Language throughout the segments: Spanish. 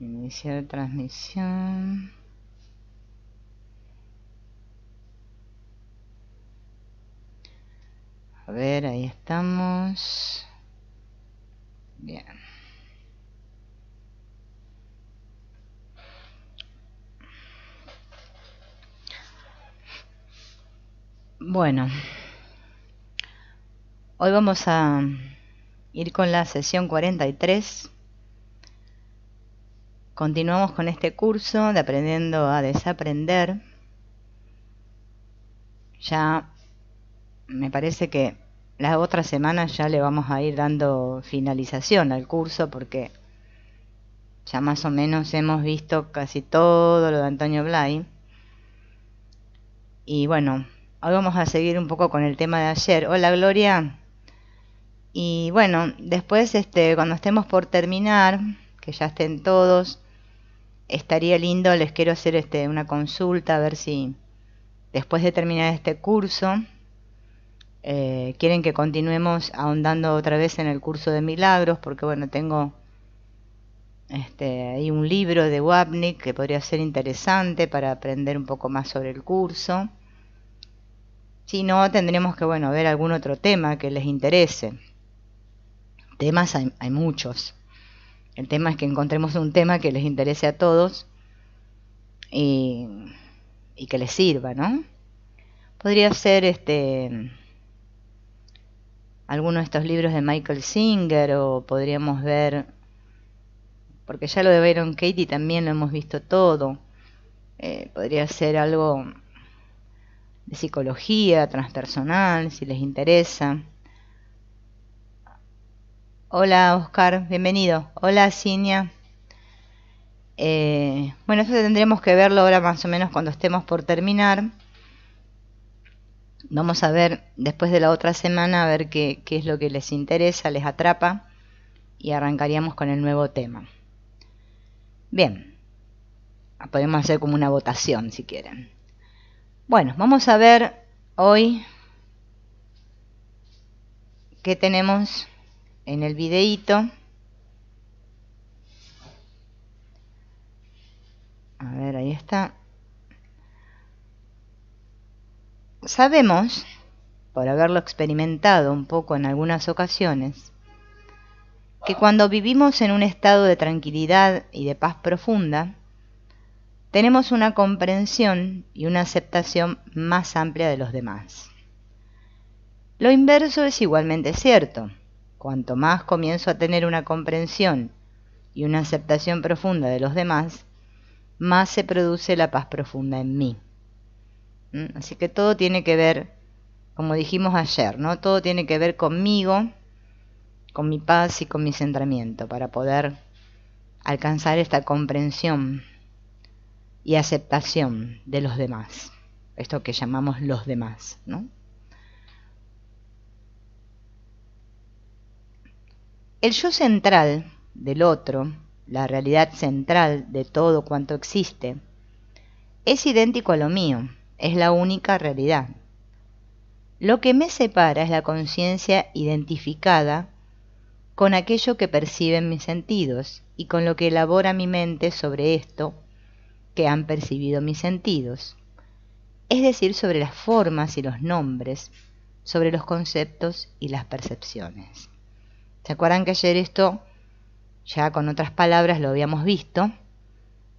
Iniciar transmisión. A ver, ahí estamos. Bien. Bueno, hoy vamos a ir con la sesión 43. Continuamos con este curso de aprendiendo a desaprender. Ya me parece que las otras semanas ya le vamos a ir dando finalización al curso, porque ya más o menos hemos visto casi todo lo de Antonio Blay. Y bueno, hoy vamos a seguir un poco con el tema de ayer. Hola, Gloria. Y bueno, después cuando estemos por terminar, que ya estén todos, estaría lindo, les quiero hacer una consulta, a ver si después de terminar este curso quieren que continuemos ahondando otra vez en el curso de milagros, porque bueno, tengo hay un libro de Wapnick que podría ser interesante para aprender un poco más sobre el curso. Si no, tendremos que ver algún otro tema que les interese. Temas hay muchos. El tema es que encontremos un tema que les interese a todos y que les sirva, ¿no? Podría ser alguno de estos libros de Michael Singer, o podríamos ver, porque ya lo de Byron Katie también lo hemos visto todo. Podría ser algo de psicología transpersonal, si les interesa. Hola, Oscar, bienvenido. Hola, Cinia. Bueno, eso tendremos que verlo ahora más o menos cuando estemos por terminar. Vamos a ver después de la otra semana, a ver qué es lo que les interesa, les atrapa, y arrancaríamos con el nuevo tema. Bien, podemos hacer como una votación si quieren. Bueno, vamos a ver hoy qué tenemos en el videíto. A ver, ahí está. Sabemos, por haberlo experimentado un poco en algunas ocasiones, que cuando vivimos en un estado de tranquilidad y de paz profunda, tenemos una comprensión y una aceptación más amplia de los demás. Lo inverso es igualmente cierto. Cuanto más comienzo a tener una comprensión y una aceptación profunda de los demás, más se produce la paz profunda en mí. Así que todo tiene que ver, como dijimos ayer, ¿no? Todo tiene que ver conmigo, con mi paz y con mi centramiento, para poder alcanzar esta comprensión y aceptación de los demás. Esto que llamamos los demás, ¿no? El yo central del otro, la realidad central de todo cuanto existe, es idéntico a lo mío, es la única realidad. Lo que me separa es la conciencia identificada con aquello que perciben mis sentidos y con lo que elabora mi mente sobre esto que han percibido mis sentidos, es decir, sobre las formas y los nombres, sobre los conceptos y las percepciones. ¿Se acuerdan que ayer esto, ya con otras palabras, lo habíamos visto?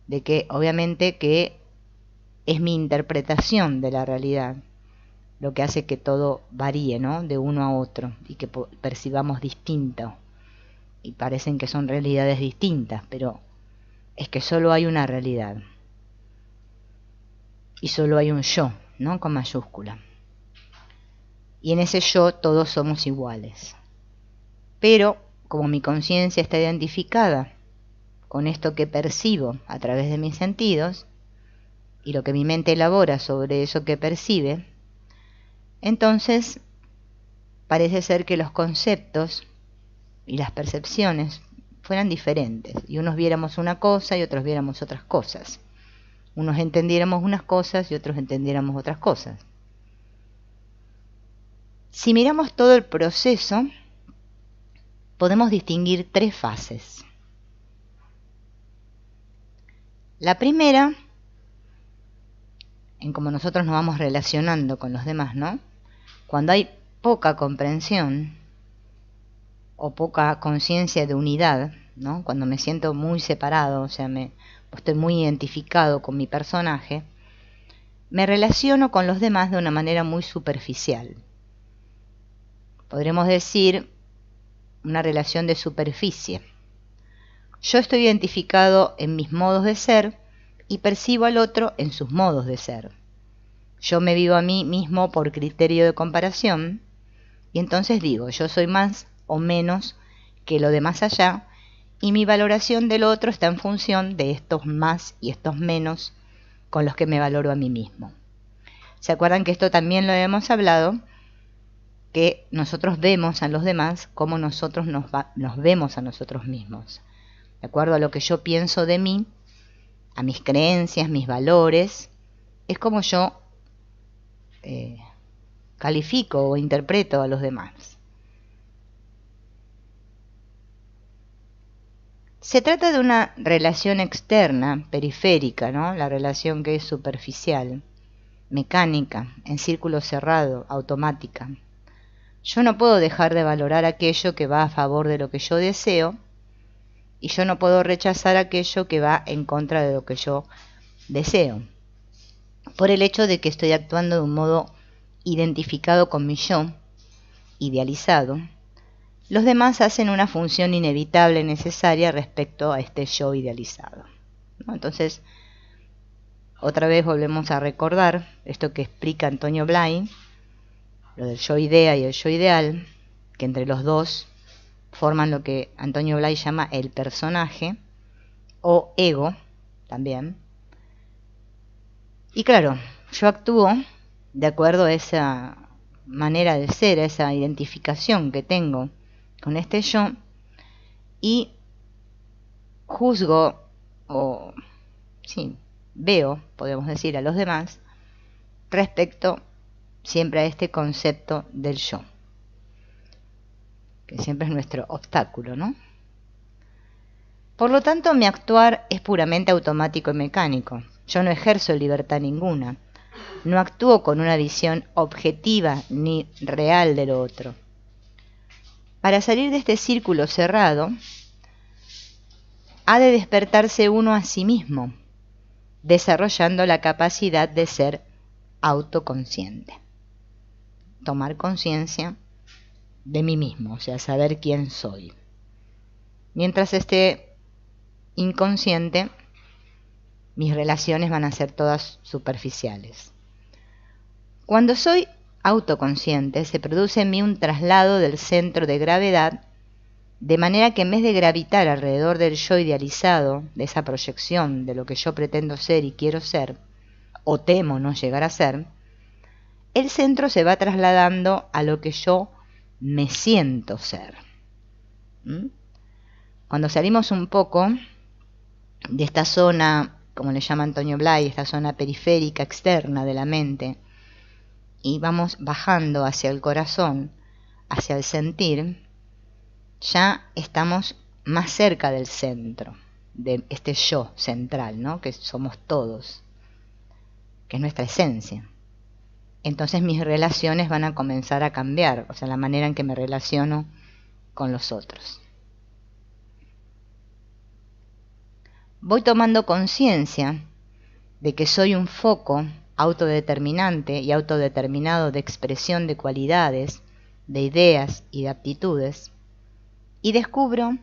De que obviamente que es mi interpretación de la realidad lo que hace que todo varíe, ¿no? De uno a otro, y que percibamos distinto. Y parecen que son realidades distintas, pero es que solo hay una realidad. Y solo hay un yo, ¿no? Con mayúscula. Y en ese yo todos somos iguales. Pero como mi conciencia está identificada con esto que percibo a través de mis sentidos, y lo que mi mente elabora sobre eso que percibe, entonces parece ser que los conceptos y las percepciones fueran diferentes, y unos viéramos una cosa y otros viéramos otras cosas. Unos entendiéramos unas cosas y otros entendiéramos otras cosas. Si miramos todo el proceso, podemos distinguir tres fases. La primera, en cómo nosotros nos vamos relacionando con los demás, ¿no? Cuando hay poca comprensión o poca conciencia de unidad, ¿no? Cuando me siento muy separado, o sea, estoy muy identificado con mi personaje, me relaciono con los demás de una manera muy superficial. Podremos decir una relación de superficie. Yo estoy identificado en mis modos de ser y percibo al otro en sus modos de ser. Yo me vivo a mí mismo por criterio de comparación y entonces digo, yo soy más o menos que lo de más allá y mi valoración del otro está en función de estos más y estos menos con los que me valoro a mí mismo. ¿Se acuerdan que esto también lo hemos hablado? Que nosotros vemos a los demás como nosotros nos vemos a nosotros mismos. De acuerdo a lo que yo pienso de mí, a mis creencias, mis valores, es como yo califico o interpreto a los demás. Se trata de una relación externa, periférica, ¿no? La relación que es superficial, mecánica, en círculo cerrado, automática. Yo no puedo dejar de valorar aquello que va a favor de lo que yo deseo y yo no puedo rechazar aquello que va en contra de lo que yo deseo, por el hecho de que estoy actuando de un modo identificado con mi yo, idealizado. Los demás hacen una función inevitable, necesaria respecto a este yo idealizado, ¿no? Entonces, otra vez volvemos a recordar esto que explica Antonio Blay, lo del yo idea y el yo ideal, que entre los dos forman lo que Antonio Blay llama el personaje, o ego también. Y claro, yo actúo de acuerdo a esa manera de ser, a esa identificación que tengo con este yo, y juzgo, o sí, veo, podemos decir, a los demás respecto siempre a este concepto del yo, que siempre es nuestro obstáculo, ¿no? Por lo tanto, mi actuar es puramente automático y mecánico. Yo no ejerzo libertad ninguna. No actúo con una visión objetiva ni real de lo otro. Para salir de este círculo cerrado, ha de despertarse uno a sí mismo, desarrollando la capacidad de ser autoconsciente. Tomar conciencia de mí mismo, o sea, saber quién soy. Mientras esté inconsciente, mis relaciones van a ser todas superficiales. Cuando soy autoconsciente, se produce en mí un traslado del centro de gravedad, de manera que en vez de gravitar alrededor del yo idealizado, de esa proyección de lo que yo pretendo ser y quiero ser, o temo no llegar a ser, el centro se va trasladando a lo que yo me siento ser. Cuando salimos un poco de esta zona, como le llama Antonio Blay, esta zona periférica externa de la mente, y vamos bajando hacia el corazón, hacia el sentir, ya estamos más cerca del centro, de este yo central, ¿no? Que somos todos, que es nuestra esencia. Entonces mis relaciones van a comenzar a cambiar, o sea, la manera en que me relaciono con los otros. Voy tomando conciencia de que soy un foco autodeterminante y autodeterminado de expresión de cualidades, de ideas y de aptitudes, y descubro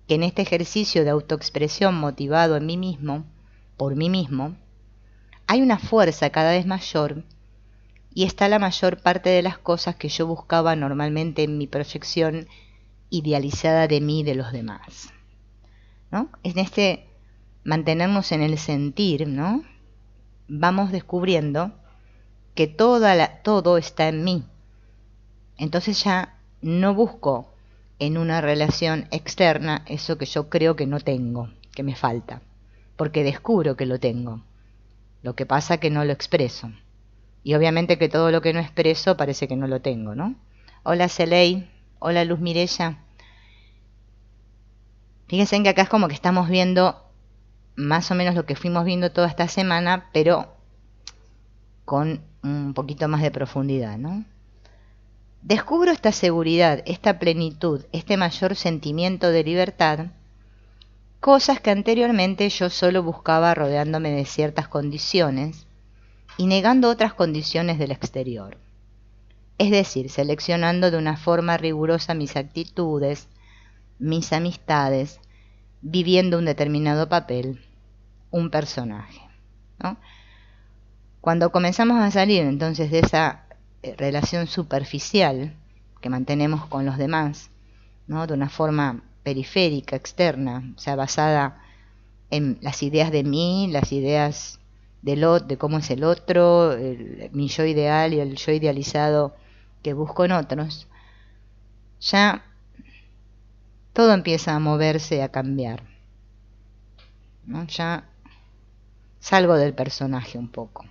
que en este ejercicio de autoexpresión motivado en mí mismo, por mí mismo, hay una fuerza cada vez mayor y está la mayor parte de las cosas que yo buscaba normalmente en mi proyección idealizada de mí y de los demás, ¿no? En este mantenernos en el sentir, ¿no? Vamos descubriendo que todo está en mí. Entonces ya no busco en una relación externa eso que yo creo que no tengo, que me falta, porque descubro que lo tengo. Lo que pasa es que no lo expreso. Y obviamente que todo lo que no expreso parece que no lo tengo, ¿no? Hola Celey, hola Luz Mirella. Fíjense que acá es como que estamos viendo más o menos lo que fuimos viendo toda esta semana, pero con un poquito más de profundidad, ¿no? Descubro esta seguridad, esta plenitud, este mayor sentimiento de libertad, cosas que anteriormente yo solo buscaba rodeándome de ciertas condiciones y negando otras condiciones del exterior. Es decir, seleccionando de una forma rigurosa mis actitudes, mis amistades, viviendo un determinado papel, un personaje, ¿no? Cuando comenzamos a salir entonces de esa relación superficial que mantenemos con los demás, ¿no? De una forma periférica, externa, o sea, basada en las ideas de mí, las ideas de cómo es el otro, mi yo ideal y el yo idealizado que busco en otros, ya todo empieza a moverse, a cambiar, ¿no? Ya salgo del personaje un poco.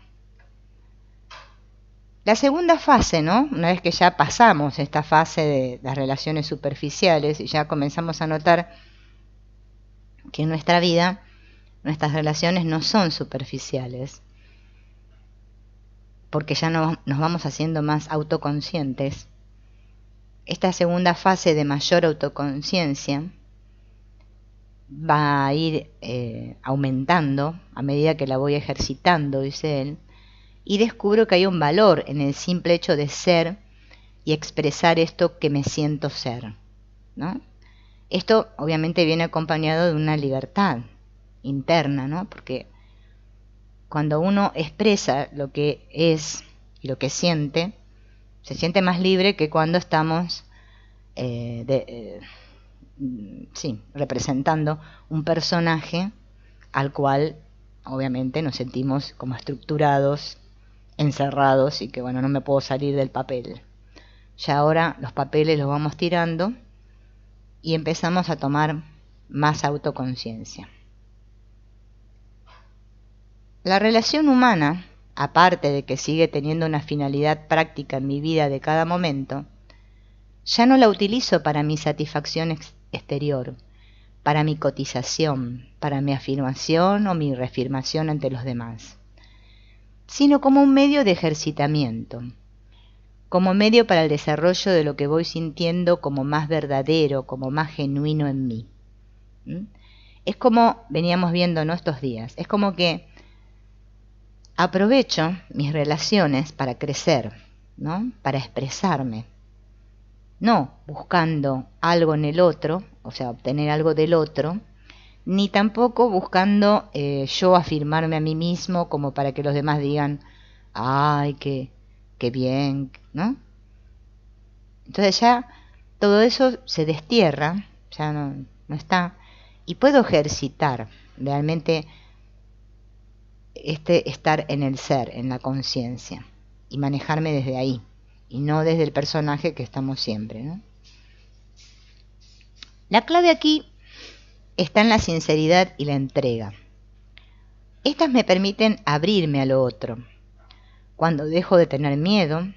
La segunda fase, ¿no? Una vez que ya pasamos esta fase de las relaciones superficiales y ya comenzamos a notar que en nuestra vida nuestras relaciones no son superficiales, porque ya nos vamos haciendo más autoconscientes. Esta segunda fase de mayor autoconciencia va a ir aumentando a medida que la voy ejercitando, dice él, y descubro que hay un valor en el simple hecho de ser y expresar esto que me siento ser, ¿no? Esto obviamente viene acompañado de una libertad interna, ¿no? Porque cuando uno expresa lo que es y lo que siente, se siente más libre que cuando estamos representando un personaje al cual obviamente nos sentimos como estructurados, encerrados y que bueno, no me puedo salir del papel. Ya ahora los papeles los vamos tirando y empezamos a tomar más autoconciencia. La relación humana, aparte de que sigue teniendo una finalidad práctica en mi vida de cada momento, ya no la utilizo para mi satisfacción exterior, para mi cotización, para mi afirmación o mi reafirmación ante los demás, sino como un medio de ejercitamiento, como medio para el desarrollo de lo que voy sintiendo como más verdadero, como más genuino en mí. Es como veníamos viendo, ¿no?, estos días, es como que aprovecho mis relaciones para crecer, ¿no?, para expresarme, no buscando algo en el otro, o sea, obtener algo del otro, ni tampoco buscando yo afirmarme a mí mismo como para que los demás digan, ay, qué bien, ¿no? Entonces ya todo eso se destierra, ya no está, y puedo ejercitar realmente estar en el ser, en la conciencia, y manejarme desde ahí, y no desde el personaje que estamos siempre, ¿no? La clave aquí está en la sinceridad y la entrega. Estas me permiten abrirme a lo otro. Cuando dejo de tener miedo,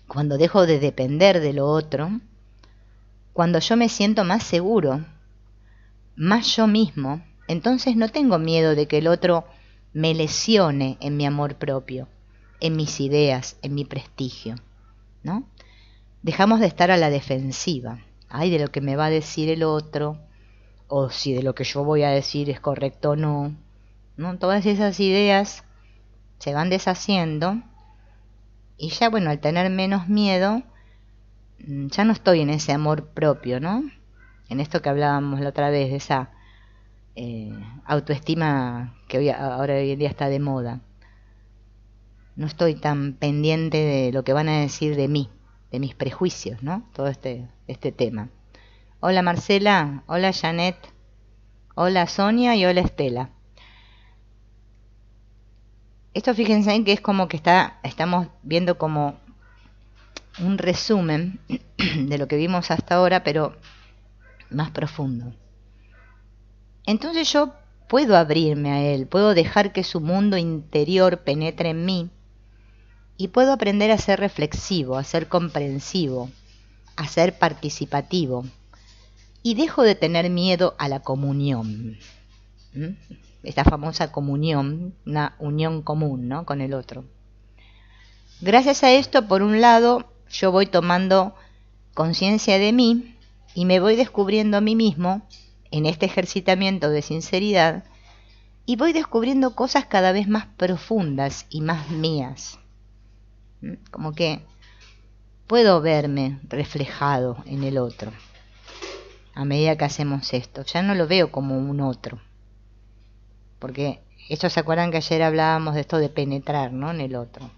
cuando dejo de depender de lo otro, cuando yo me siento más seguro, más yo mismo, entonces no tengo miedo de que el otro me lesione en mi amor propio, en mis ideas, en mi prestigio, ¿no? Dejamos de estar a la defensiva, ay, de lo que me va a decir el otro, o si de lo que yo voy a decir es correcto o no, ¿no? Todas esas ideas se van deshaciendo y ya, bueno, al tener menos miedo, ya no estoy en ese amor propio, ¿no? En esto que hablábamos la otra vez, de esa autoestima que ahora hoy en día está de moda. No estoy tan pendiente de lo que van a decir de mí, de mis prejuicios, ¿no? Todo este tema. Hola Marcela, hola Janet, hola Sonia y hola Estela. Esto fíjense que es como que estamos viendo como un resumen de lo que vimos hasta ahora, pero más profundo. Entonces yo puedo abrirme a él, puedo dejar que su mundo interior penetre en mí y puedo aprender a ser reflexivo, a ser comprensivo, a ser participativo y dejo de tener miedo a la comunión, Esta famosa comunión, una unión común, ¿no?, con el otro. Gracias a esto, por un lado, yo voy tomando conciencia de mí y me voy descubriendo a mí mismo en este ejercitamiento de sinceridad, y voy descubriendo cosas cada vez más profundas y más mías. Como que puedo verme reflejado en el otro. A medida que hacemos esto, ya no lo veo como un otro. Porque esto, ¿se acuerdan que ayer hablábamos de esto de penetrar, ¿no?, en el otro?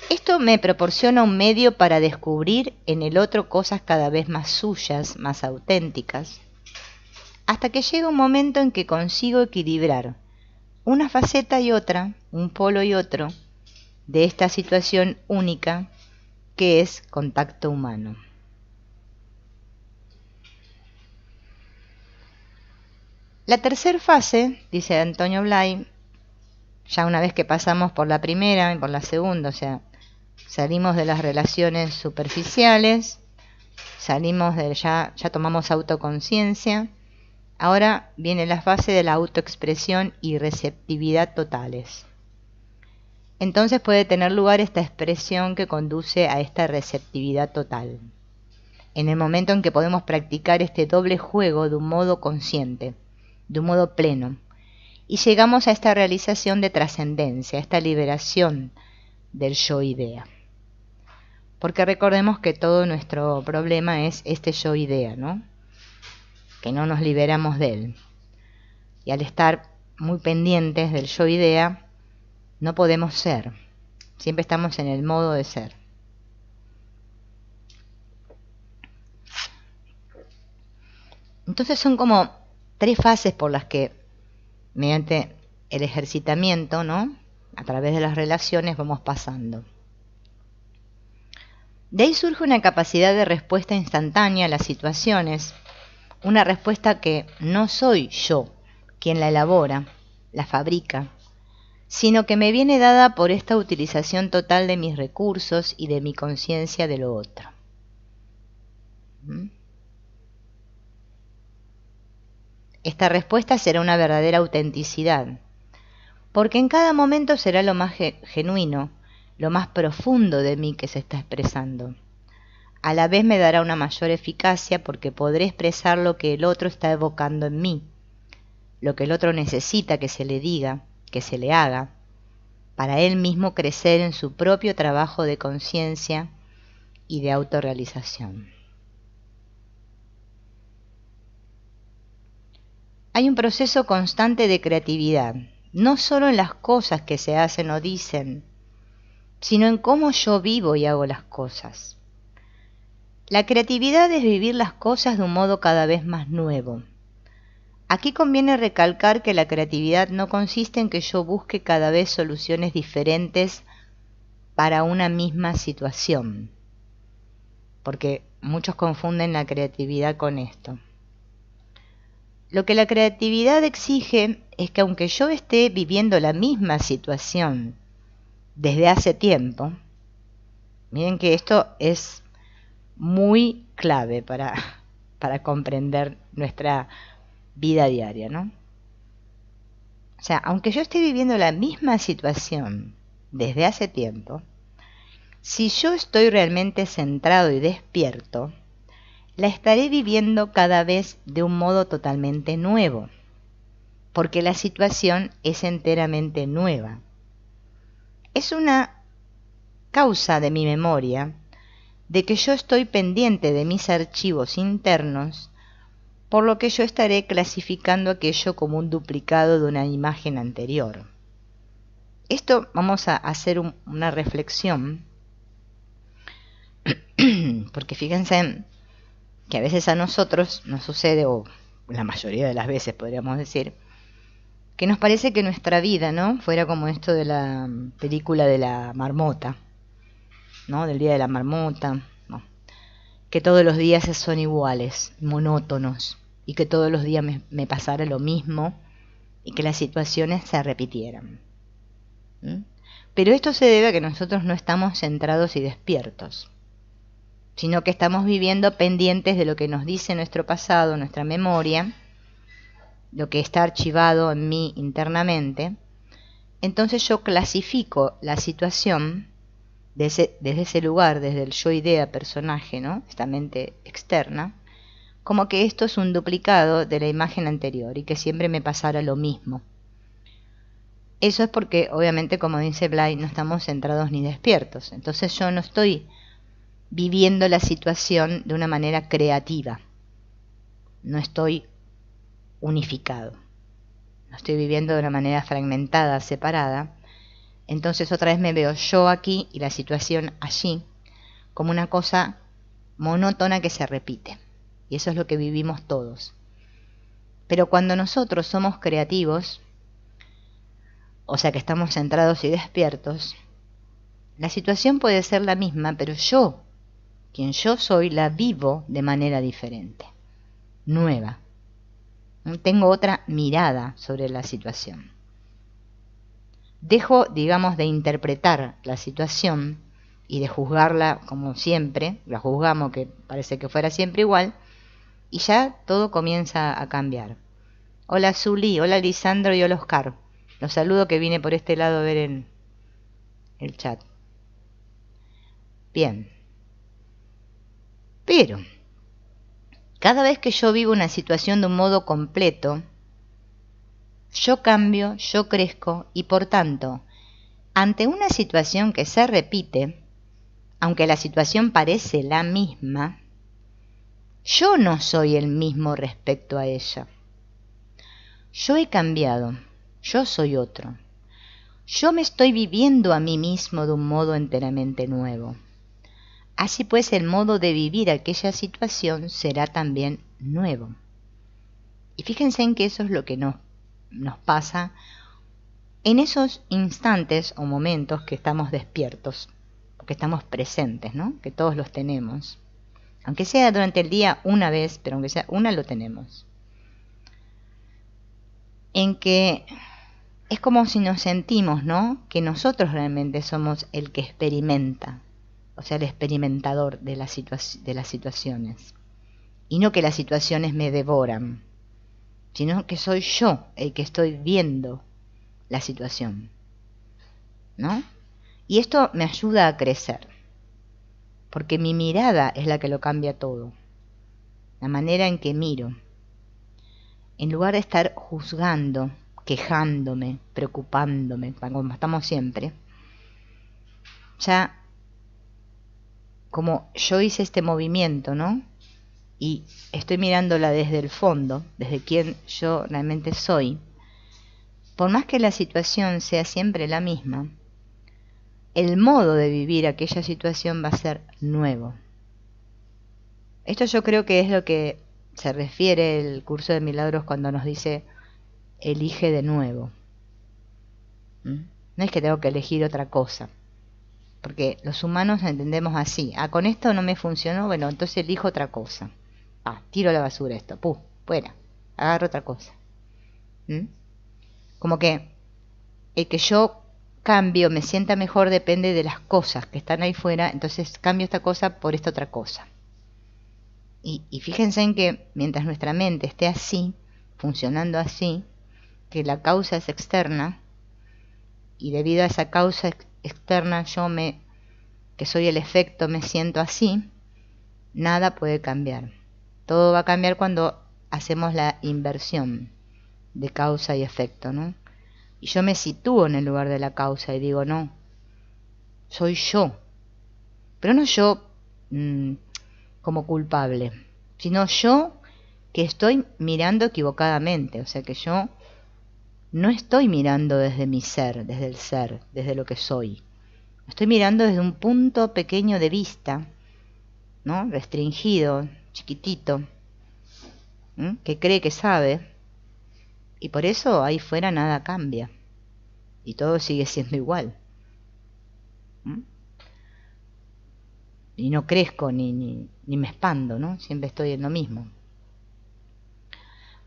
Esto me proporciona un medio para descubrir en el otro cosas cada vez más suyas, más auténticas, hasta que llega un momento en que consigo equilibrar una faceta y otra, un polo y otro, de esta situación única que es contacto humano. La tercera fase, dice Antonio Blay, ya una vez que pasamos por la primera y por la segunda, o sea, salimos de las relaciones superficiales, salimos de ya tomamos autoconciencia. Ahora viene la fase de la autoexpresión y receptividad totales. Entonces puede tener lugar esta expresión que conduce a esta receptividad total, en el momento en que podemos practicar este doble juego de un modo consciente, de un modo pleno, y llegamos a esta realización de trascendencia, a esta liberación del yo-idea. Porque recordemos que todo nuestro problema es este yo-idea, ¿no?, que no nos liberamos de él. Y al estar muy pendientes del yo-idea, no podemos ser. Siempre estamos en el modo de ser. Entonces son como 3 fases por las que, mediante el ejercitamiento, ¿no?, a través de las relaciones, vamos pasando. De ahí surge una capacidad de respuesta instantánea a las situaciones, una respuesta que no soy yo quien la elabora, la fabrica, sino que me viene dada por esta utilización total de mis recursos y de mi conciencia de lo otro. Esta respuesta será una verdadera autenticidad, porque en cada momento será lo más genuino, lo más profundo de mí que se está expresando. A la vez me dará una mayor eficacia porque podré expresar lo que el otro está evocando en mí, lo que el otro necesita que se le diga, que se le haga, para él mismo crecer en su propio trabajo de conciencia y de autorrealización. Hay un proceso constante de creatividad, no solo en las cosas que se hacen o dicen, sino en cómo yo vivo y hago las cosas. La creatividad es vivir las cosas de un modo cada vez más nuevo. Aquí conviene recalcar que la creatividad no consiste en que yo busque cada vez soluciones diferentes para una misma situación, porque muchos confunden la creatividad con esto. Lo que la creatividad exige es que aunque yo esté viviendo la misma situación desde hace tiempo, miren que esto es muy clave para comprender nuestra vida diaria, ¿no? O sea, aunque yo esté viviendo la misma situación desde hace tiempo, si yo estoy realmente centrado y despierto, la estaré viviendo cada vez de un modo totalmente nuevo, porque la situación es enteramente nueva. Es una causa de mi memoria de que yo estoy pendiente de mis archivos internos, por lo que yo estaré clasificando aquello como un duplicado de una imagen anterior. Esto vamos a hacer una reflexión, porque fíjense que a veces a nosotros nos sucede, o la mayoría de las veces podríamos decir, que nos parece que nuestra vida, ¿no?, fuera como esto de la película de la marmota, ¿no?, del día de la marmota, ¿no?, que todos los días son iguales, monótonos, y que todos los días me pasara lo mismo y que las situaciones se repitieran. Pero esto se debe a que nosotros no estamos centrados y despiertos, sino que estamos viviendo pendientes de lo que nos dice nuestro pasado, nuestra memoria, lo que está archivado en mí internamente, entonces yo clasifico la situación desde ese lugar, desde el yo idea personaje, ¿no? Esta mente externa, como que esto es un duplicado de la imagen anterior y que siempre me pasara lo mismo. Eso es porque, obviamente, como dice Blay, no estamos centrados ni despiertos. Entonces yo no estoy viviendo la situación de una manera creativa. No estoy unificado. Lo estoy viviendo de una manera fragmentada, separada. Entonces otra vez me veo yo aquí y la situación allí, como una cosa monótona que se repite. Y eso es lo que vivimos todos. Pero cuando nosotros somos creativos, o sea que estamos centrados y despiertos, la situación puede ser la misma, pero yo, quien yo soy, la vivo de manera diferente, nueva. Tengo otra mirada sobre la situación. Dejo, digamos, de interpretar la situación y de juzgarla como siempre, la juzgamos que parece que fuera siempre igual, y ya todo comienza a cambiar. Hola Zuli, hola Lisandro y hola Oscar. Los saludo que vine por este lado a ver en el chat. Bien. Pero, cada vez que yo vivo una situación de un modo completo, yo cambio, yo crezco y por tanto, ante una situación que se repite, aunque la situación parece la misma, yo no soy el mismo respecto a ella. Yo he cambiado, yo soy otro. Yo me estoy viviendo a mí mismo de un modo enteramente nuevo. Así pues, el modo de vivir aquella situación será también nuevo. Y fíjense en que eso es lo que nos pasa en esos instantes o momentos que estamos despiertos, que estamos presentes, ¿no? Que todos los tenemos. Aunque sea durante el día una vez, pero aunque sea una, lo tenemos. En que es como si nos sentimos, ¿no? Que nosotros realmente somos el que experimenta, o sea, el experimentador de las situaciones. Y no que las situaciones me devoran, sino que soy yo el que estoy viendo la situación, ¿no? Y esto me ayuda a crecer, porque mi mirada es la que lo cambia todo. La manera en que miro. En lugar de estar juzgando, quejándome, preocupándome, como estamos siempre, ya como yo hice este movimiento, ¿no? Y estoy mirándola desde el fondo, desde quien yo realmente soy, por más que la situación sea siempre la misma, el modo de vivir aquella situación va a ser nuevo. Esto yo creo que es lo que se refiere el curso de milagros cuando nos dice elige de nuevo. No es que tengo que elegir otra cosa, porque los humanos entendemos así. Con esto no me funcionó, bueno, entonces elijo otra cosa. Tiro a la basura esto, fuera, agarro otra cosa. Como que el que yo cambio, me sienta mejor, depende de las cosas que están ahí fuera, entonces cambio esta cosa por esta otra cosa. Y fíjense en que mientras nuestra mente esté así, funcionando así, que la causa es externa, y debido a esa causa externa que soy el efecto, me siento así, nada puede cambiar. Todo va a cambiar cuando hacemos la inversión de causa y efecto, ¿no? Y yo me sitúo en el lugar de la causa y digo, no, soy yo. Pero no yo como culpable, sino yo que estoy mirando equivocadamente. O sea que yo no estoy mirando desde mi ser, desde lo que soy. Estoy mirando desde un punto pequeño de vista, ¿no? Restringido, chiquitito, que cree que sabe, y por eso ahí fuera nada cambia, y todo sigue siendo igual. Y no crezco ni me expando, ¿no? Siempre estoy en lo mismo.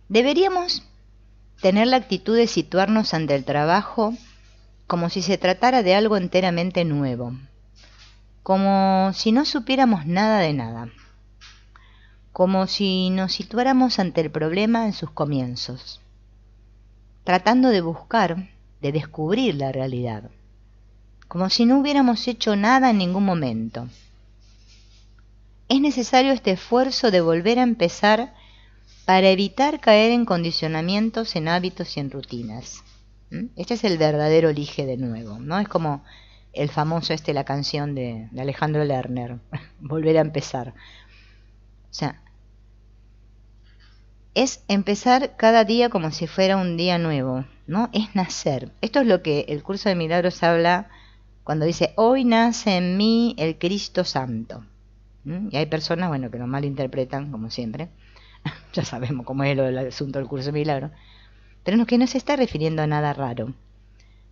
Deberíamos tener la actitud de situarnos ante el trabajo como si se tratara de algo enteramente nuevo, como si no supiéramos nada de nada, como si nos situáramos ante el problema en sus comienzos. tratando de buscar, de descubrir la realidad, como si no hubiéramos hecho nada en ningún momento. Es necesario este esfuerzo de volver a empezar para evitar caer en condicionamientos, en hábitos y en rutinas. Este es el verdadero elige de nuevo, ¿no? Es como el famoso la canción de Alejandro Lerner, volver a empezar. O sea, es empezar cada día como si fuera un día nuevo, ¿no? Es nacer. Esto es lo que el curso de milagros habla cuando dice, hoy nace en mí el Cristo Santo. Y hay personas, bueno, que lo malinterpretan, como siempre. Ya sabemos cómo es el asunto del curso de milagros. Pero que no se está refiriendo a nada raro.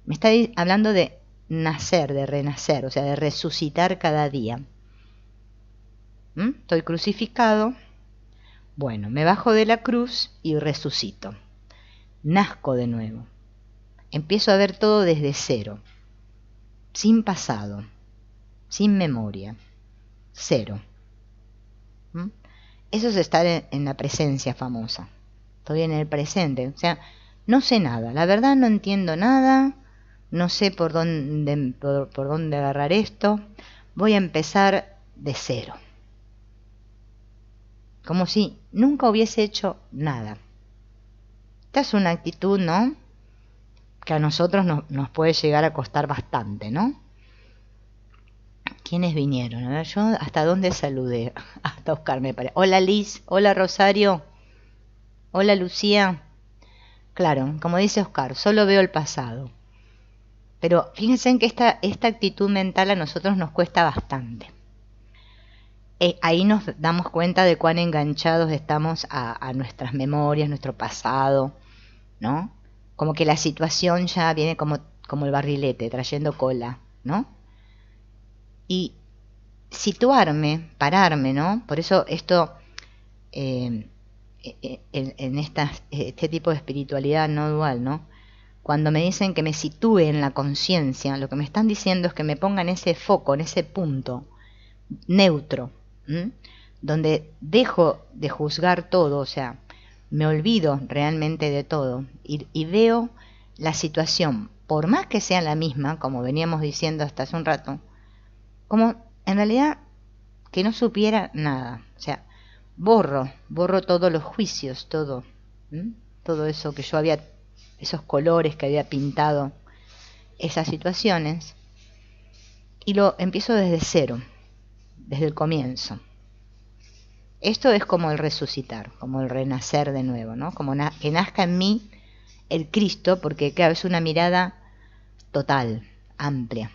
Me está hablando de nacer, de renacer, o sea, de resucitar cada día. Estoy crucificado. Bueno, me bajo de la cruz y resucito. Nazco de nuevo. Empiezo a ver todo desde cero. Sin pasado. Sin memoria. Cero. Eso es estar en la presencia famosa. Estoy en el presente. O sea, no sé nada. La verdad no entiendo nada. No sé por dónde agarrar esto. Voy a empezar de cero. Como si nunca hubiese hecho nada. Esta es una actitud, ¿no? Que a nosotros nos puede llegar a costar bastante, ¿no? ¿Quiénes vinieron? A ver, yo hasta dónde saludé. Hasta Oscar me parece. Hola Liz, hola Rosario, hola Lucía. Claro, como dice Oscar, solo veo el pasado. Pero fíjense en que esta actitud mental a nosotros nos cuesta bastante. Ahí nos damos cuenta de cuán enganchados estamos a nuestras memorias, nuestro pasado, ¿no? Como que la situación ya viene como el barrilete, trayendo cola, ¿no? Y situarme, pararme, ¿no? Por eso esto, en este tipo de espiritualidad no dual, ¿no? Cuando me dicen que me sitúe en la conciencia, lo que me están diciendo es que me ponga en ese foco, en ese punto neutro, donde dejo de juzgar todo, o sea, me olvido realmente de todo y veo la situación, por más que sea la misma, como veníamos diciendo hasta hace un rato, como en realidad que no supiera nada. O sea, borro todos los juicios, todo eso que yo había, esos colores que había pintado esas situaciones, y lo empiezo desde cero, desde el comienzo. Esto es como el resucitar, como el renacer de nuevo, ¿no? Como que nazca en mí el Cristo, porque claro, es una mirada total, amplia.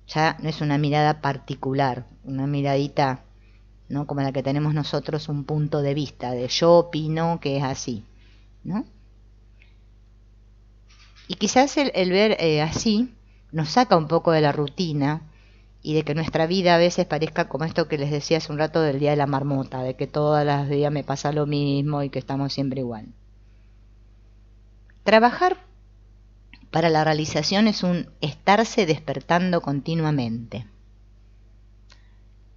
Ya no es una mirada particular, una miradita, ¿no? Como la que tenemos nosotros, un punto de vista de yo opino que es así, ¿no? Y quizás el ver así nos saca un poco de la rutina y de que nuestra vida a veces parezca como esto que les decía hace un rato del día de la marmota, de que todos los días me pasa lo mismo y que estamos siempre igual. Trabajar para la realización es un estarse despertando continuamente.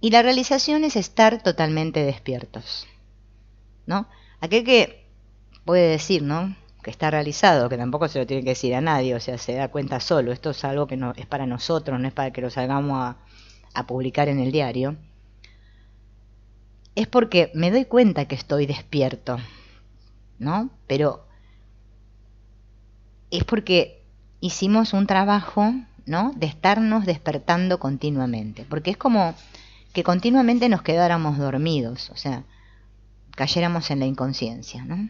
Y la realización es estar totalmente despiertos, ¿no? Aquel que puede decir, ¿no?, que está realizado, que tampoco se lo tiene que decir a nadie, o sea, se da cuenta solo. Esto es algo que no es para nosotros, no es para que lo salgamos a publicar en el diario. Es porque me doy cuenta que estoy despierto, ¿no? Pero es porque hicimos un trabajo, ¿no?, de estarnos despertando continuamente, porque es como que continuamente nos quedáramos dormidos, o sea, cayéramos en la inconsciencia, ¿no?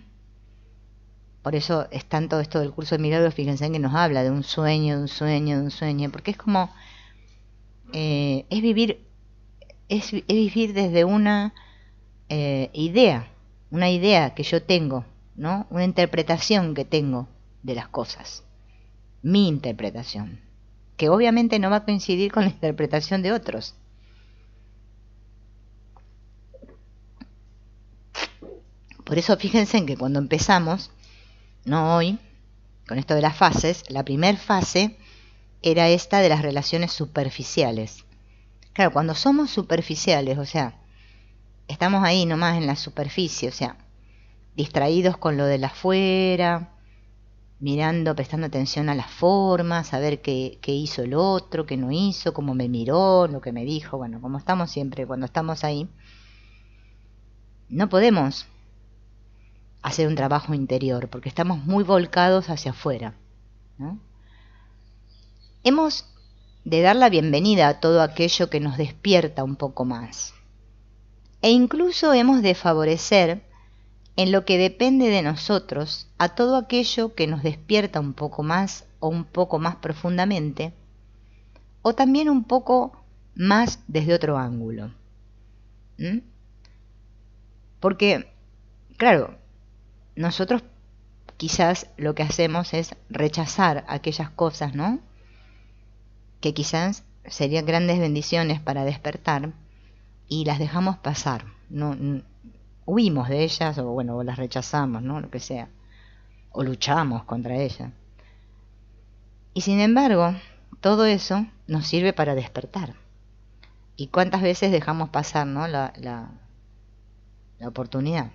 Por eso es tanto esto del curso de milagros, fíjense en que nos habla de un sueño, de un sueño, de un sueño, porque es como, es vivir desde una idea que yo tengo, ¿no?, una interpretación que tengo de las cosas, mi interpretación, que obviamente no va a coincidir con la interpretación de otros. Por eso fíjense en que cuando empezamos, no hoy, con esto de las fases, la primera fase era esta de las relaciones superficiales. Claro, cuando somos superficiales, o sea, estamos ahí nomás en la superficie, o sea, distraídos con lo de la afuera, mirando, prestando atención a las formas, a ver qué hizo el otro, qué no hizo, cómo me miró, lo que me dijo. Bueno, como estamos siempre, cuando estamos ahí, no podemos hacer un trabajo interior porque estamos muy volcados hacia afuera, ¿no? Hemos de dar la bienvenida a todo aquello que nos despierta un poco más. E incluso hemos de favorecer, en lo que depende de nosotros, a todo aquello que nos despierta un poco más o un poco más profundamente, o también un poco más desde otro ángulo. Porque, claro, nosotros quizás lo que hacemos es rechazar aquellas cosas, ¿no?, que quizás serían grandes bendiciones para despertar, y las dejamos pasar, no huimos de ellas, o bueno, o las rechazamos, ¿no?, lo que sea, o luchamos contra ellas. Y sin embargo, todo eso nos sirve para despertar. ¿Y cuántas veces dejamos pasar, ¿no?, la oportunidad?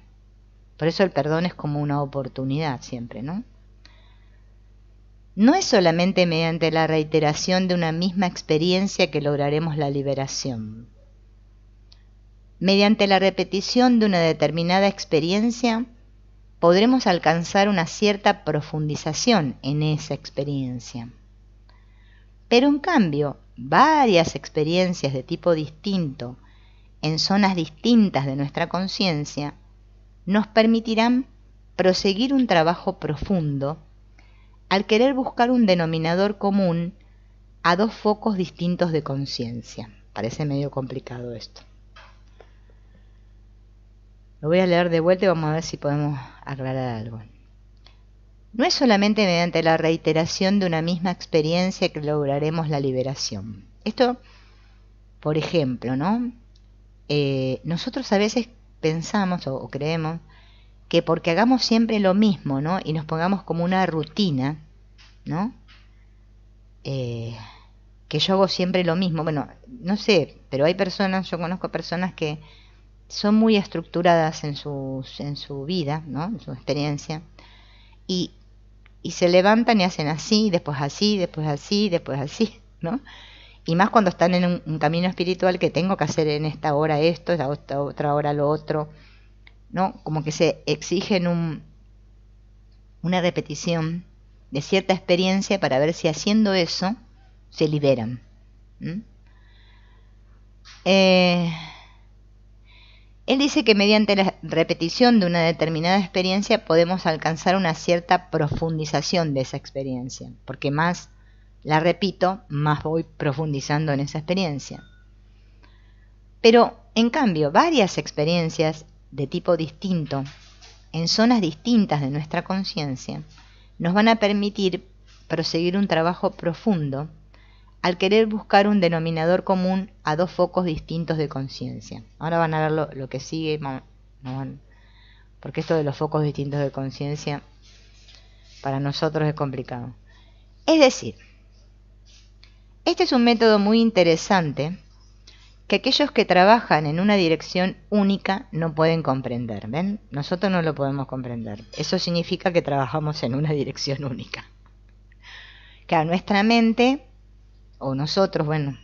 Por eso el perdón es como una oportunidad siempre, ¿no? No es solamente mediante la reiteración de una misma experiencia que lograremos la liberación. Mediante la repetición de una determinada experiencia, podremos alcanzar una cierta profundización en esa experiencia. Pero en cambio, varias experiencias de tipo distinto, en zonas distintas de nuestra conciencia, nos permitirán proseguir un trabajo profundo al querer buscar un denominador común a dos focos distintos de conciencia. Parece medio complicado esto. Lo voy a leer de vuelta y vamos a ver si podemos aclarar algo. No es solamente mediante la reiteración de una misma experiencia que lograremos la liberación. Esto, por ejemplo, ¿no? Nosotros a veces pensamos o creemos que porque hagamos siempre lo mismo, ¿no?, y nos pongamos como una rutina, ¿no?, que yo hago siempre lo mismo. Bueno, no sé, pero hay personas, yo conozco personas que son muy estructuradas en su vida, ¿no?, en su experiencia, y se levantan y hacen así, después así, después así, después así, ¿no? Y más cuando están en un camino espiritual, que tengo que hacer en esta hora esto, en esta otra hora lo otro, ¿no? Como que se exigen una repetición de cierta experiencia para ver si haciendo eso se liberan. Él dice que mediante la repetición de una determinada experiencia podemos alcanzar una cierta profundización de esa experiencia, porque más la repito, más voy profundizando en esa experiencia. Pero, en cambio, varias experiencias de tipo distinto, en zonas distintas de nuestra conciencia, nos van a permitir proseguir un trabajo profundo al querer buscar un denominador común a dos focos distintos de conciencia. Ahora van a ver lo que sigue, porque esto de los focos distintos de conciencia para nosotros es complicado. Es decir, este es un método muy interesante que aquellos que trabajan en una dirección única no pueden comprender. ¿Ven? Nosotros no lo podemos comprender. Eso significa que trabajamos en una dirección única. Claro, nuestra mente, o nosotros, bueno,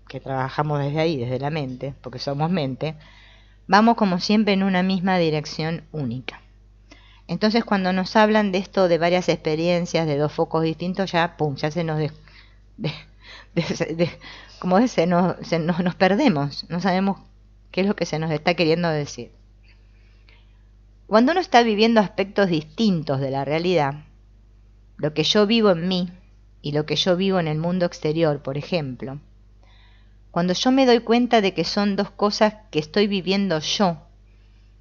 que trabajamos desde ahí, desde la mente, porque somos mente, vamos como siempre en una misma dirección única. Entonces cuando nos hablan de esto, de varias experiencias, de dos focos distintos, ya, pum, ya se nos nos perdemos, no sabemos qué es lo que se nos está queriendo decir. Cuando uno está viviendo aspectos distintos de la realidad, lo que yo vivo en mí y lo que yo vivo en el mundo exterior, por ejemplo, cuando yo me doy cuenta de que son dos cosas que estoy viviendo yo,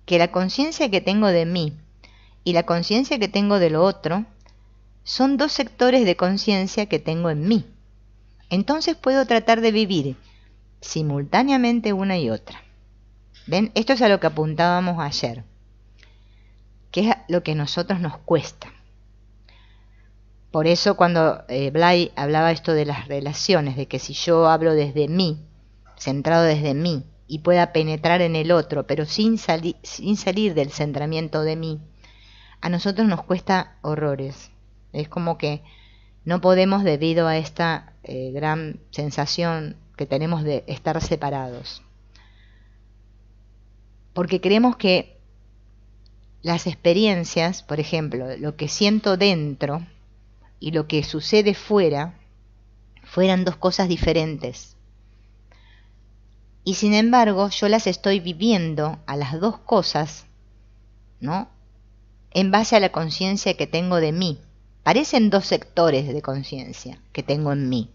que la conciencia que tengo de mí y la conciencia que tengo de lo otro, son dos sectores de conciencia que tengo en mí. Entonces puedo tratar de vivir simultáneamente una y otra. ¿Ven? Esto es a lo que apuntábamos ayer, que es lo que a nosotros nos cuesta. Por eso cuando Blay hablaba esto de las relaciones, de que si yo hablo desde mí, centrado desde mí, y pueda penetrar en el otro, pero sin salir del centramiento de mí, a nosotros nos cuesta horrores. Es como que no podemos debido a esta gran sensación que tenemos de estar separados. Porque creemos que las experiencias, por ejemplo, lo que siento dentro y lo que sucede fuera, fueran dos cosas diferentes. Y sin embargo, yo las estoy viviendo a las dos cosas, ¿no? En base a la conciencia que tengo de mí. Parecen dos sectores de conciencia que tengo en mí,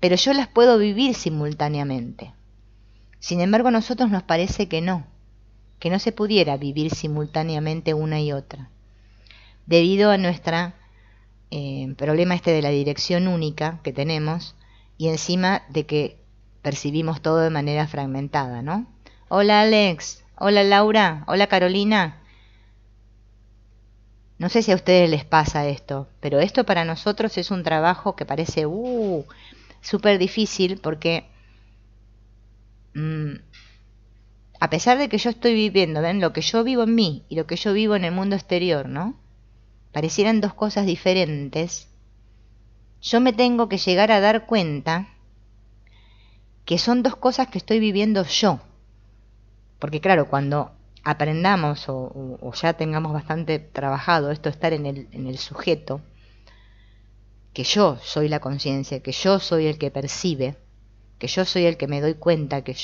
pero yo las puedo vivir simultáneamente. Sin embargo, a nosotros nos parece que no se pudiera vivir simultáneamente una y otra, debido a nuestra problema de la dirección única que tenemos, y encima de que percibimos todo de manera fragmentada, ¿no? Hola Alex, hola Laura, hola Carolina. No sé si a ustedes les pasa esto, pero esto para nosotros es un trabajo que parece súper difícil porque a pesar de que yo estoy viviendo, ¿ven? Lo que yo vivo en mí y lo que yo vivo en el mundo exterior, ¿no? Parecieran dos cosas diferentes. Yo me tengo que llegar a dar cuenta que son dos cosas que estoy viviendo yo. Porque claro, cuando aprendamos o ya tengamos bastante trabajado esto, estar en el sujeto, que yo soy la conciencia, que yo soy el que percibe, que yo soy el que me doy cuenta, que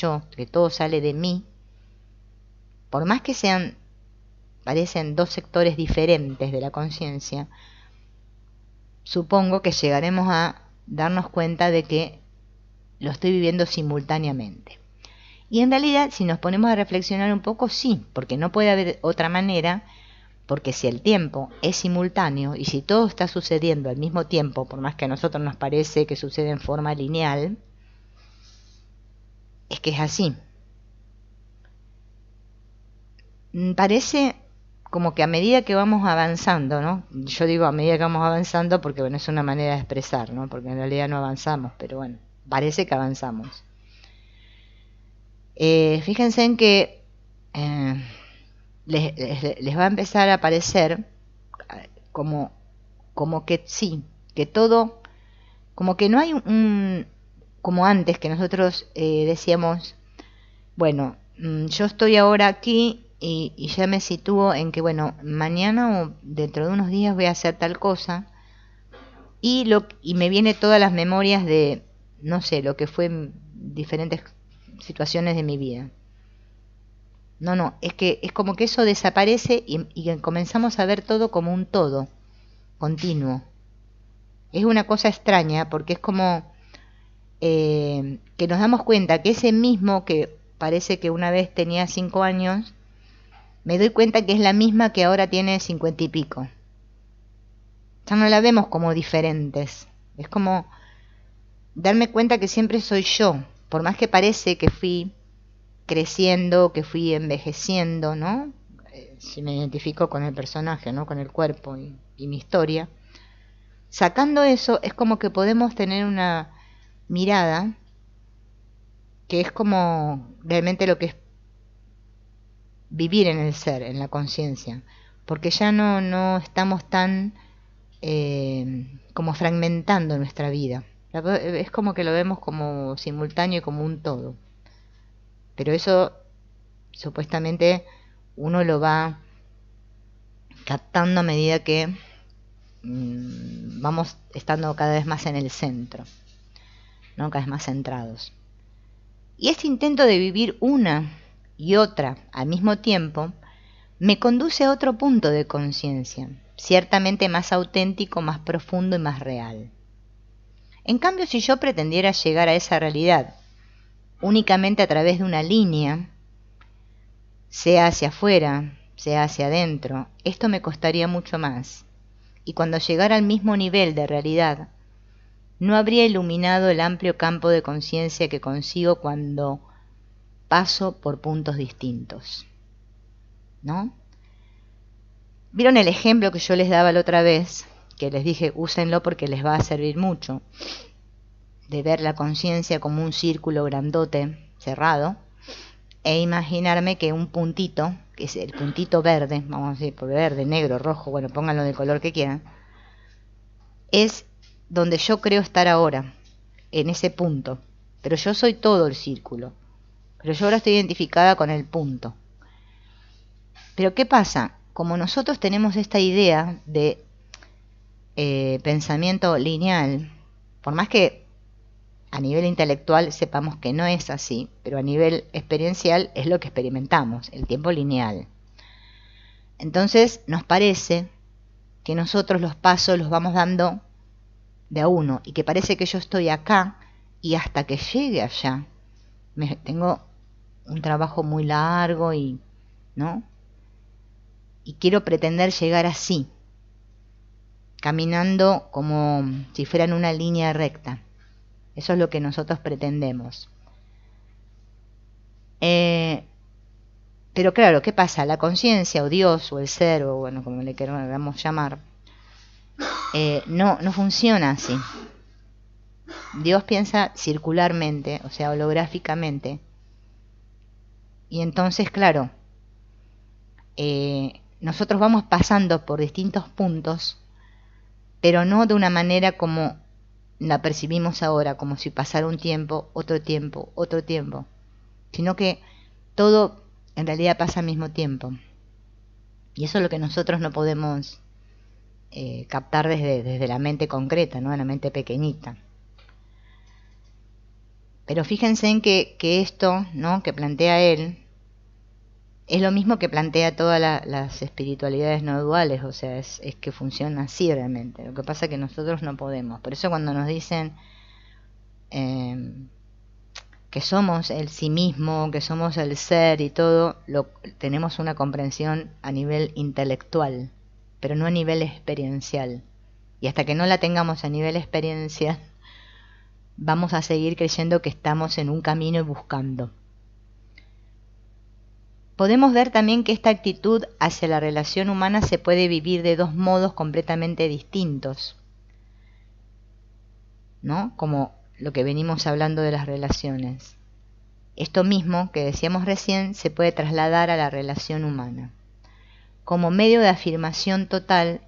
todo sale de mí, por más que parecen dos sectores diferentes de la conciencia, supongo que llegaremos a darnos cuenta de que lo estoy viviendo simultáneamente. Y en realidad, si nos ponemos a reflexionar un poco, sí, porque no puede haber otra manera, porque si el tiempo es simultáneo y si todo está sucediendo al mismo tiempo, por más que a nosotros nos parece que sucede en forma lineal, es que es así. Parece como que a medida que vamos avanzando, ¿no? Yo digo a medida que vamos avanzando porque, bueno, es una manera de expresar, ¿no? Porque en realidad no avanzamos, pero bueno, parece que avanzamos. Fíjense en que les va a empezar a aparecer como que sí, que todo, como que no hay como antes que nosotros decíamos, bueno, yo estoy ahora aquí y ya me sitúo en que, bueno, mañana o dentro de unos días voy a hacer tal cosa y me viene todas las memorias de, no sé, lo que fue en diferentes situaciones de mi vida. No, es que es como que eso desaparece y comenzamos a ver todo como un todo continuo. Es una cosa extraña porque es como que nos damos cuenta que ese mismo que parece que una vez tenía 5 años, me doy cuenta que es la misma que ahora tiene 50 y pico. Ya no la vemos como diferentes. Es como darme cuenta que siempre soy yo, por más que parece que fui creciendo, que fui envejeciendo, ¿no? Si me identifico con el personaje, ¿no? Con el cuerpo y mi historia. Sacando eso, es como que podemos tener una mirada que es como realmente lo que es vivir en el ser, en la conciencia, porque ya no estamos tan como fragmentando nuestra vida. Es como que lo vemos como simultáneo y como un todo. Pero eso supuestamente uno lo va captando a medida que vamos estando cada vez más en el centro, ¿no? Cada vez más centrados. Y este intento de vivir una y otra al mismo tiempo me conduce a otro punto de conciencia, ciertamente más auténtico, más profundo y más real. En cambio, si yo pretendiera llegar a esa realidad únicamente a través de una línea, sea hacia afuera, sea hacia adentro, esto me costaría mucho más. Y cuando llegara al mismo nivel de realidad, no habría iluminado el amplio campo de conciencia que consigo cuando paso por puntos distintos, ¿no? ¿Vieron el ejemplo que yo les daba la otra vez? Que les dije, úsenlo porque les va a servir mucho. De ver la conciencia como un círculo grandote, cerrado, e imaginarme que un puntito, que es el puntito verde, vamos a decir, por verde, negro, rojo, bueno, pónganlo del color que quieran, es donde yo creo estar ahora, en ese punto. Pero yo soy todo el círculo. Pero yo ahora estoy identificada con el punto. Pero ¿qué pasa? Como nosotros tenemos esta idea de pensamiento lineal, por más que a nivel intelectual sepamos que no es así, pero a nivel experiencial es lo que experimentamos, el tiempo lineal. Entonces nos parece que nosotros los pasos los vamos dando de a uno y que parece que yo estoy acá y hasta que llegue allá tengo un trabajo muy largo y ¿no? Y quiero pretender llegar así, caminando como si fuera en una línea recta. Eso es lo que nosotros pretendemos. Pero claro, ¿qué pasa? La conciencia o Dios o el ser o bueno, como le queramos llamar, no funciona así. Dios piensa circularmente, o sea, holográficamente. Y entonces, claro, nosotros vamos pasando por distintos puntos, pero no de una manera como la percibimos ahora, como si pasara un tiempo, otro tiempo, otro tiempo, sino que todo en realidad pasa al mismo tiempo. Y eso es lo que nosotros no podemos captar desde la mente concreta, ¿no? La mente pequeñita. Pero fíjense en que esto, ¿no? Que plantea él, es lo mismo que plantea todas las espiritualidades no duales, o sea, es que funciona así realmente. Lo que pasa es que nosotros no podemos. Por eso cuando nos dicen que somos el sí mismo, que somos el ser y todo, tenemos una comprensión a nivel intelectual, pero no a nivel experiencial. Y hasta que no la tengamos a nivel experiencial, vamos a seguir creyendo que estamos en un camino y buscando. Podemos ver también que esta actitud hacia la relación humana se puede vivir de dos modos completamente distintos, ¿no? Como lo que venimos hablando de las relaciones. Esto mismo que decíamos recién se puede trasladar a la relación humana, como medio de afirmación total,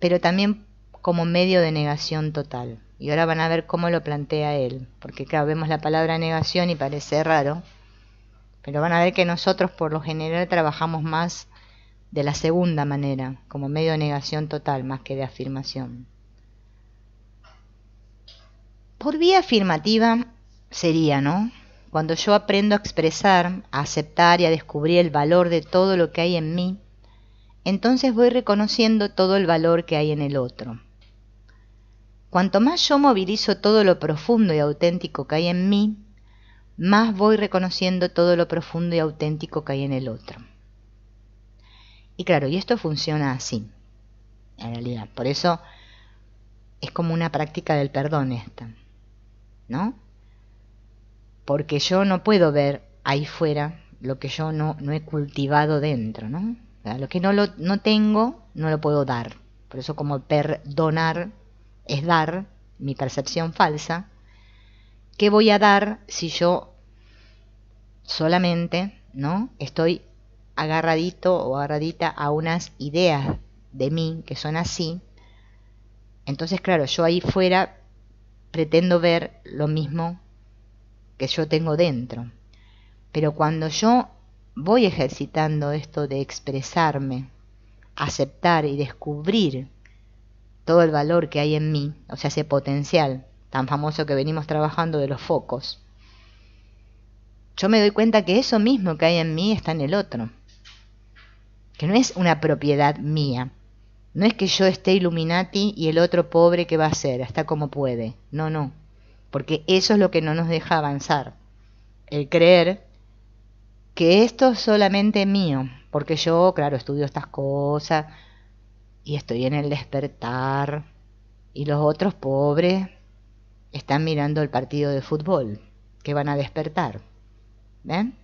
pero también como medio de negación total. Y ahora van a ver cómo lo plantea él, porque claro, vemos la palabra negación y parece raro, pero van a ver que nosotros por lo general trabajamos más de la segunda manera, como medio de negación total, más que de afirmación. Por vía afirmativa sería, ¿no? Cuando yo aprendo a expresar, a aceptar y a descubrir el valor de todo lo que hay en mí, entonces voy reconociendo todo el valor que hay en el otro. Cuanto más yo movilizo todo lo profundo y auténtico que hay en mí, más voy reconociendo todo lo profundo y auténtico que hay en el otro. Y claro, y esto funciona así, en realidad. Por eso es como una práctica del perdón esta, ¿no? Porque yo no puedo ver ahí fuera lo que yo no he cultivado dentro, ¿no? O sea, lo que no tengo, no lo puedo dar. Por eso como perdonar es dar mi percepción falsa. ¿Qué voy a dar si yo solamente, ¿no? Estoy agarradito o agarradita a unas ideas de mí que son así? Entonces, claro, yo ahí fuera pretendo ver lo mismo que yo tengo dentro. Pero cuando yo voy ejercitando esto de expresarme, aceptar y descubrir todo el valor que hay en mí, o sea, ese potencial tan famoso que venimos trabajando de los focos, yo me doy cuenta que eso mismo que hay en mí está en el otro, que no es una propiedad mía, no es que yo esté Illuminati y el otro pobre que va a hacer, está como puede, no, porque eso es lo que no nos deja avanzar, el creer que esto es solamente mío, porque yo, claro, estudio estas cosas y estoy en el despertar y los otros pobres están mirando el partido de fútbol que van a despertar. ¿Ven?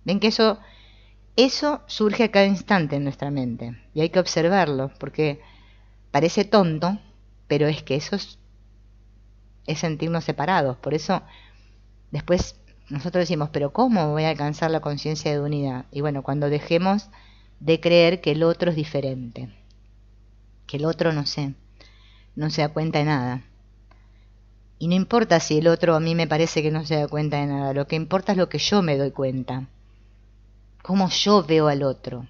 ¿Ven que eso surge a cada instante en nuestra mente y hay que observarlo porque parece tonto, pero es que eso es sentirnos separados. Por eso después nosotros decimos, pero ¿cómo voy a alcanzar la conciencia de unidad? Y bueno, cuando dejemos de creer que el otro es diferente, que el otro, no sé, no se da cuenta de nada. Y no importa si el otro a mí me parece que no se da cuenta de nada, lo que importa es lo que yo me doy cuenta, cómo yo veo al otro.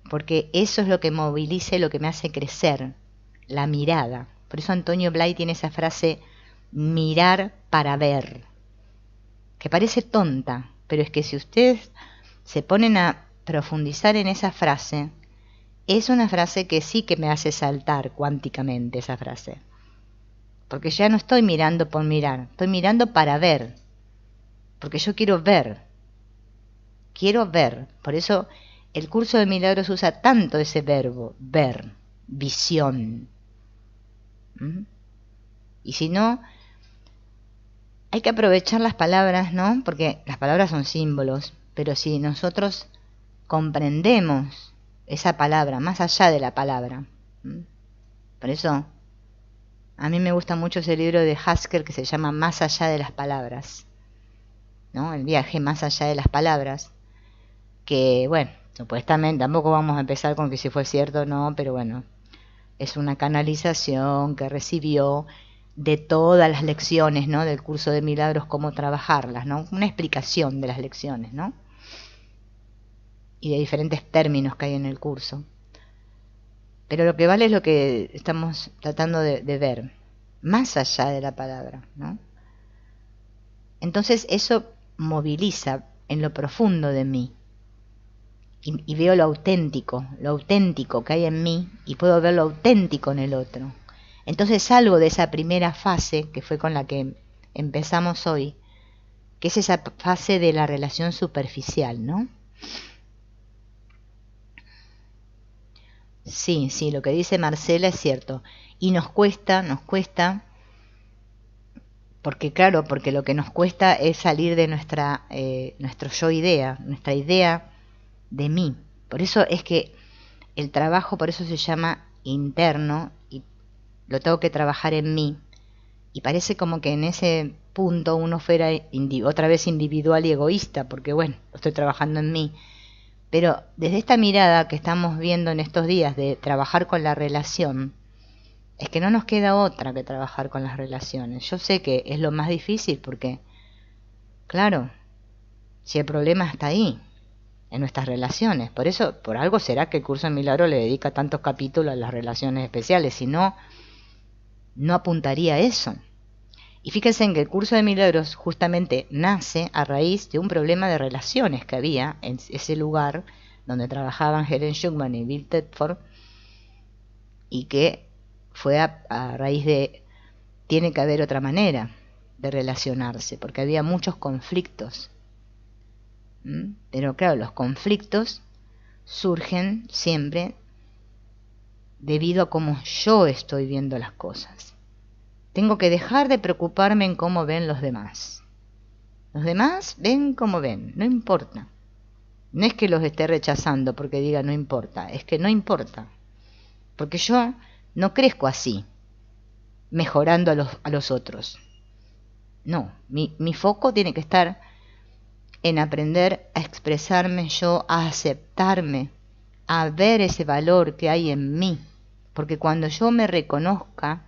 Porque eso es lo que moviliza y lo que me hace crecer, la mirada. Por eso Antonio Blay tiene esa frase, mirar para ver, que parece tonta, pero es que si ustedes se ponen a profundizar en esa frase, es una frase que sí que me hace saltar cuánticamente esa frase. Porque ya no estoy mirando por mirar, estoy mirando para ver. Porque yo quiero ver. Quiero ver. Por eso el curso de milagros usa tanto ese verbo, ver, visión. Y si no, hay que aprovechar las palabras, ¿no? Porque las palabras son símbolos, pero si nosotros comprendemos esa palabra, más allá de la palabra. Por eso, a mí me gusta mucho ese libro de Haskell que se llama Más allá de las palabras, ¿no? El viaje más allá de las palabras, que, bueno, supuestamente, tampoco vamos a empezar con que si fue cierto o no, pero bueno, es una canalización que recibió de todas las lecciones, ¿no? Del curso de milagros, cómo trabajarlas, ¿no? Una explicación de las lecciones, ¿no? Y de diferentes términos que hay en el curso. Pero lo que vale es lo que estamos tratando de ver, más allá de la palabra, ¿no? Entonces eso moviliza en lo profundo de mí. Y veo lo auténtico que hay en mí, y puedo ver lo auténtico en el otro. Entonces salgo de esa primera fase, que fue con la que empezamos hoy, que es esa fase de la relación superficial, ¿no? Sí, lo que dice Marcela es cierto. Y nos cuesta, porque claro, porque lo que nos cuesta es salir de nuestro yo idea, nuestra idea de mí. Por eso es que el trabajo, por eso se llama interno, y lo tengo que trabajar en mí. Y parece como que en ese punto uno fuera otra vez individual y egoísta, porque bueno, lo estoy trabajando en mí. Pero desde esta mirada que estamos viendo en estos días de trabajar con la relación, es que no nos queda otra que trabajar con las relaciones. Yo sé que es lo más difícil porque, claro, si el problema está ahí, en nuestras relaciones. Por eso, por algo será que el curso de milagro le dedica tantos capítulos a las relaciones especiales, si no, no apuntaría a eso. Y fíjense en que el curso de milagros justamente nace a raíz de un problema de relaciones que había en ese lugar donde trabajaban Helen Schucman y Bill Tedford, y que fue a raíz de tiene que haber otra manera de relacionarse, porque había muchos conflictos. Pero claro, los conflictos surgen siempre debido a cómo yo estoy viendo las cosas. Tengo que dejar de preocuparme en cómo ven los demás. Los demás ven como ven, no importa. No es que los esté rechazando porque diga no importa, es que no importa. Porque yo no crezco así, mejorando a los otros. No, mi foco tiene que estar en aprender a expresarme yo, a aceptarme, a ver ese valor que hay en mí. Porque cuando yo me reconozca,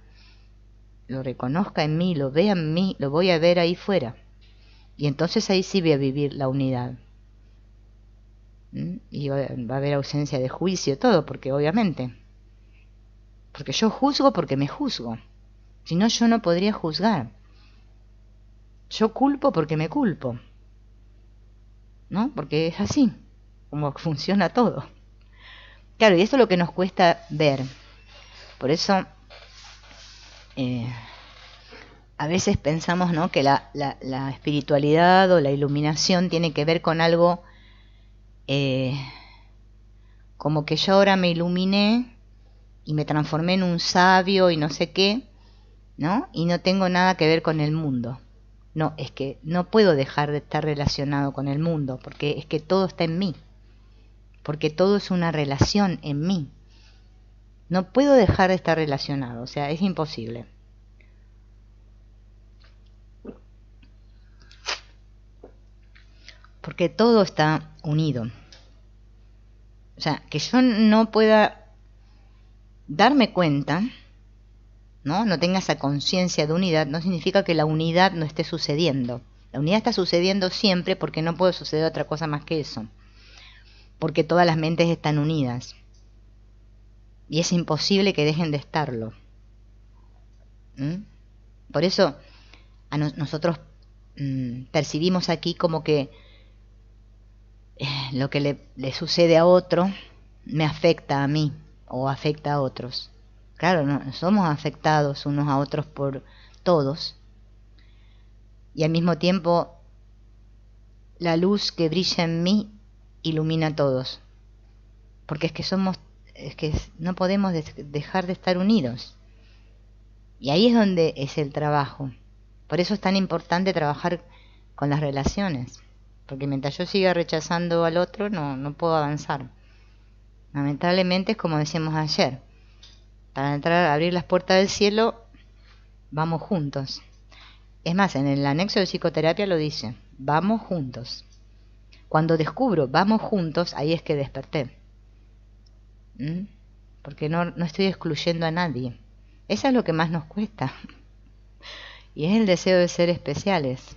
lo reconozca en mí, lo vea en mí, lo voy a ver ahí fuera. Y entonces ahí sí voy a vivir la unidad. Y va a haber ausencia de juicio, todo, porque obviamente. Porque yo juzgo porque me juzgo. Si no, yo no podría juzgar. Yo culpo porque me culpo. ¿No? Porque es así, como funciona todo. Claro, y esto es lo que nos cuesta ver. Por eso a veces pensamos, ¿no?, que la espiritualidad o la iluminación tiene que ver con algo como que yo ahora me iluminé y me transformé en un sabio y no sé qué, ¿no? Y no tengo nada que ver con el mundo. No, es que no puedo dejar de estar relacionado con el mundo, porque es que todo está en mí, porque todo es una relación en mí. No puedo dejar de estar relacionado, o sea, es imposible. Porque todo está unido. O sea, que yo no pueda darme cuenta, no tenga esa conciencia de unidad, no significa que la unidad no esté sucediendo. La unidad está sucediendo siempre porque no puede suceder otra cosa más que eso. Porque todas las mentes están unidas. Y es imposible que dejen de estarlo. Por eso nosotros percibimos aquí como que lo que le sucede a otro me afecta a mí o afecta a otros. Claro, no, somos afectados unos a otros por todos. Y al mismo tiempo, la luz que brilla en mí ilumina a todos. Porque es que no podemos dejar de estar unidos. Y ahí es donde es el trabajo. Por eso es tan importante trabajar con las relaciones. Porque mientras yo siga rechazando al otro, no puedo avanzar. Lamentablemente es como decíamos ayer. Para abrir las puertas del cielo, vamos juntos. Es más, en el anexo de psicoterapia lo dice, vamos juntos. Cuando descubro vamos juntos, ahí es que desperté. Porque no estoy excluyendo a nadie. Eso es lo que más nos cuesta. Y es el deseo de ser especiales.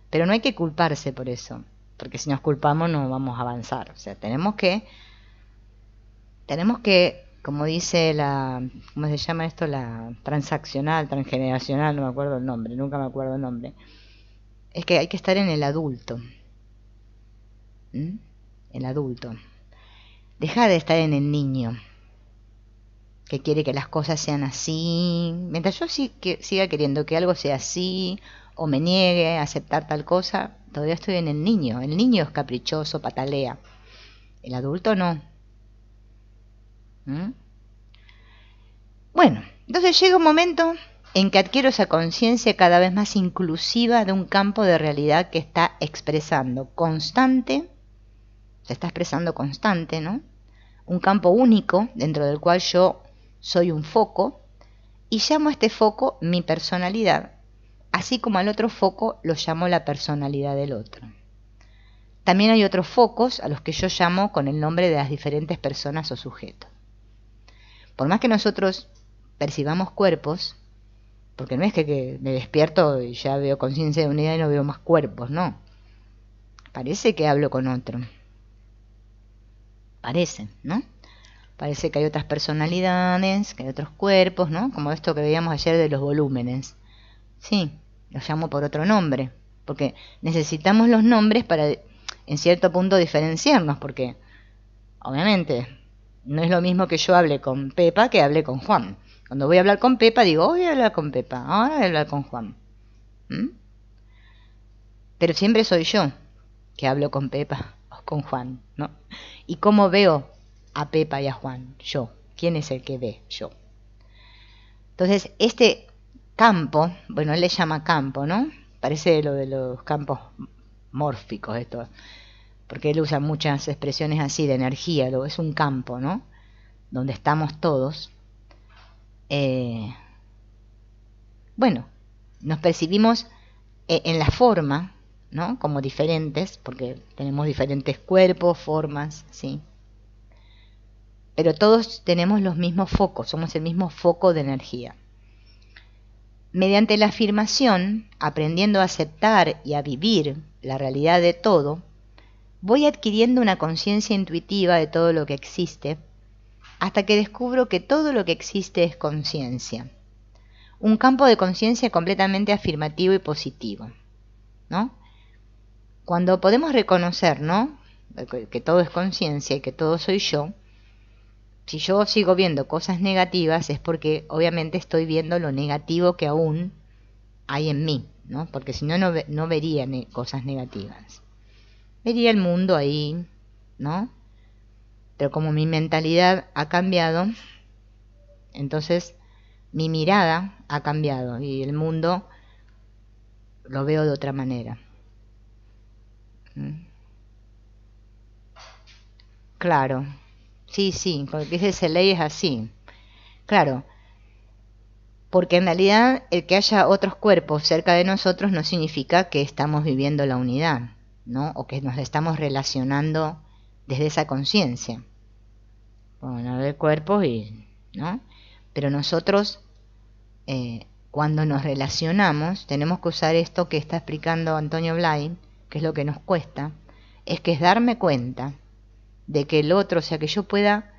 Pero no hay que culparse por eso. Porque si nos culpamos no vamos a avanzar. O sea, tenemos que, como dice ¿cómo se llama esto? La transaccional, transgeneracional, no me acuerdo el nombre, nunca me acuerdo el nombre. Es que hay que estar en el adulto. El adulto. Deja de estar en el niño, que quiere que las cosas sean así. Mientras yo siga queriendo que algo sea así, o me niegue a aceptar tal cosa, todavía estoy en el niño. El niño es caprichoso, patalea. El adulto no. Bueno, entonces llega un momento en que adquiero esa conciencia cada vez más inclusiva de un campo de realidad que está expresando constante, se está expresando constante, ¿no? Un campo único dentro del cual yo soy un foco y llamo a este foco mi personalidad, así como al otro foco lo llamo la personalidad del otro. También hay otros focos a los que yo llamo con el nombre de las diferentes personas o sujetos. Por más que nosotros percibamos cuerpos, porque no es que me despierto y ya veo conciencia de unidad y no veo más cuerpos, no. Parece que hablo con otro. Parece, ¿no? Parece que hay otras personalidades, que hay otros cuerpos, ¿no? Como esto que veíamos ayer de los volúmenes. Sí, los llamo por otro nombre, porque necesitamos los nombres para, en cierto punto, diferenciarnos, porque, obviamente, no es lo mismo que yo hable con Pepa que hable con Juan. Cuando voy a hablar con Pepa, digo, voy a hablar con Pepa, ahora voy a hablar con Juan. Pero siempre soy yo que hablo con Pepa o con Juan, ¿no? ¿Y cómo veo a Pepa y a Juan? Yo. ¿Quién es el que ve? Yo. Entonces, este campo, bueno, él le llama campo, ¿no? Parece lo de los campos mórficos, esto, porque él usa muchas expresiones así de energía, es un campo, ¿no? Donde estamos todos. Bueno, nos percibimos en la forma, ¿no? Como diferentes, porque tenemos diferentes cuerpos, formas, ¿sí? Pero todos tenemos los mismos focos, somos el mismo foco de energía. Mediante la afirmación, aprendiendo a aceptar y a vivir la realidad de todo, voy adquiriendo una conciencia intuitiva de todo lo que existe, hasta que descubro que todo lo que existe es conciencia. Un campo de conciencia completamente afirmativo y positivo, ¿no? Cuando podemos reconocer, ¿no?, que todo es conciencia y que todo soy yo, si yo sigo viendo cosas negativas es porque obviamente estoy viendo lo negativo que aún hay en mí, ¿no? Porque si no, no vería cosas negativas. Vería el mundo ahí, ¿no? Pero como mi mentalidad ha cambiado, entonces mi mirada ha cambiado y el mundo lo veo de otra manera. Claro. Sí, porque ese ley es así. Claro, porque en realidad el que haya otros cuerpos cerca de nosotros no significa que estamos viviendo la unidad, ¿no? O que nos estamos relacionando desde esa conciencia. Bueno, hay cuerpos y ¿no? Pero nosotros, cuando nos relacionamos, tenemos que usar esto que está explicando Antonio Blay, que es lo que nos cuesta, es que es darme cuenta de que el otro, o sea, que yo pueda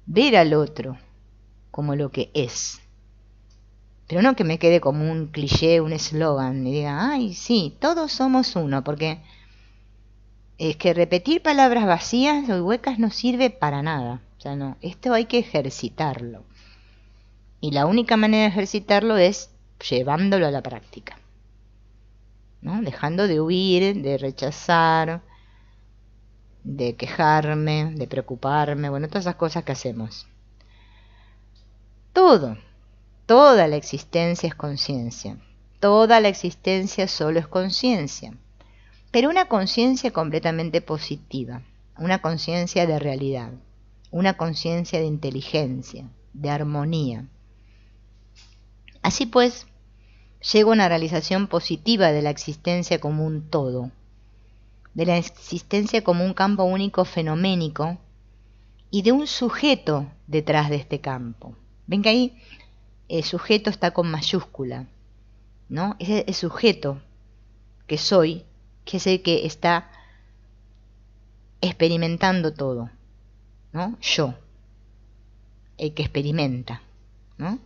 ver al otro como lo que es. Pero no que me quede como un cliché, un eslogan, y diga, ay, sí, todos somos uno, porque es que repetir palabras vacías o huecas no sirve para nada. O sea, no, esto hay que ejercitarlo. Y la única manera de ejercitarlo es llevándolo a la práctica, ¿no? Dejando de huir, de rechazar, de quejarme, de preocuparme, bueno, todas esas cosas que hacemos. Toda la existencia es conciencia. Toda la existencia solo es conciencia. Pero una conciencia completamente positiva, una conciencia de realidad, una conciencia de inteligencia, de armonía. Así pues, llega una realización positiva de la existencia como un todo, de la existencia como un campo único fenoménico y de un sujeto detrás de este campo. Ven que ahí el sujeto está con mayúscula, ¿no? Es el sujeto que soy, que es el que está experimentando todo, ¿no? Yo, el que experimenta, ¿no?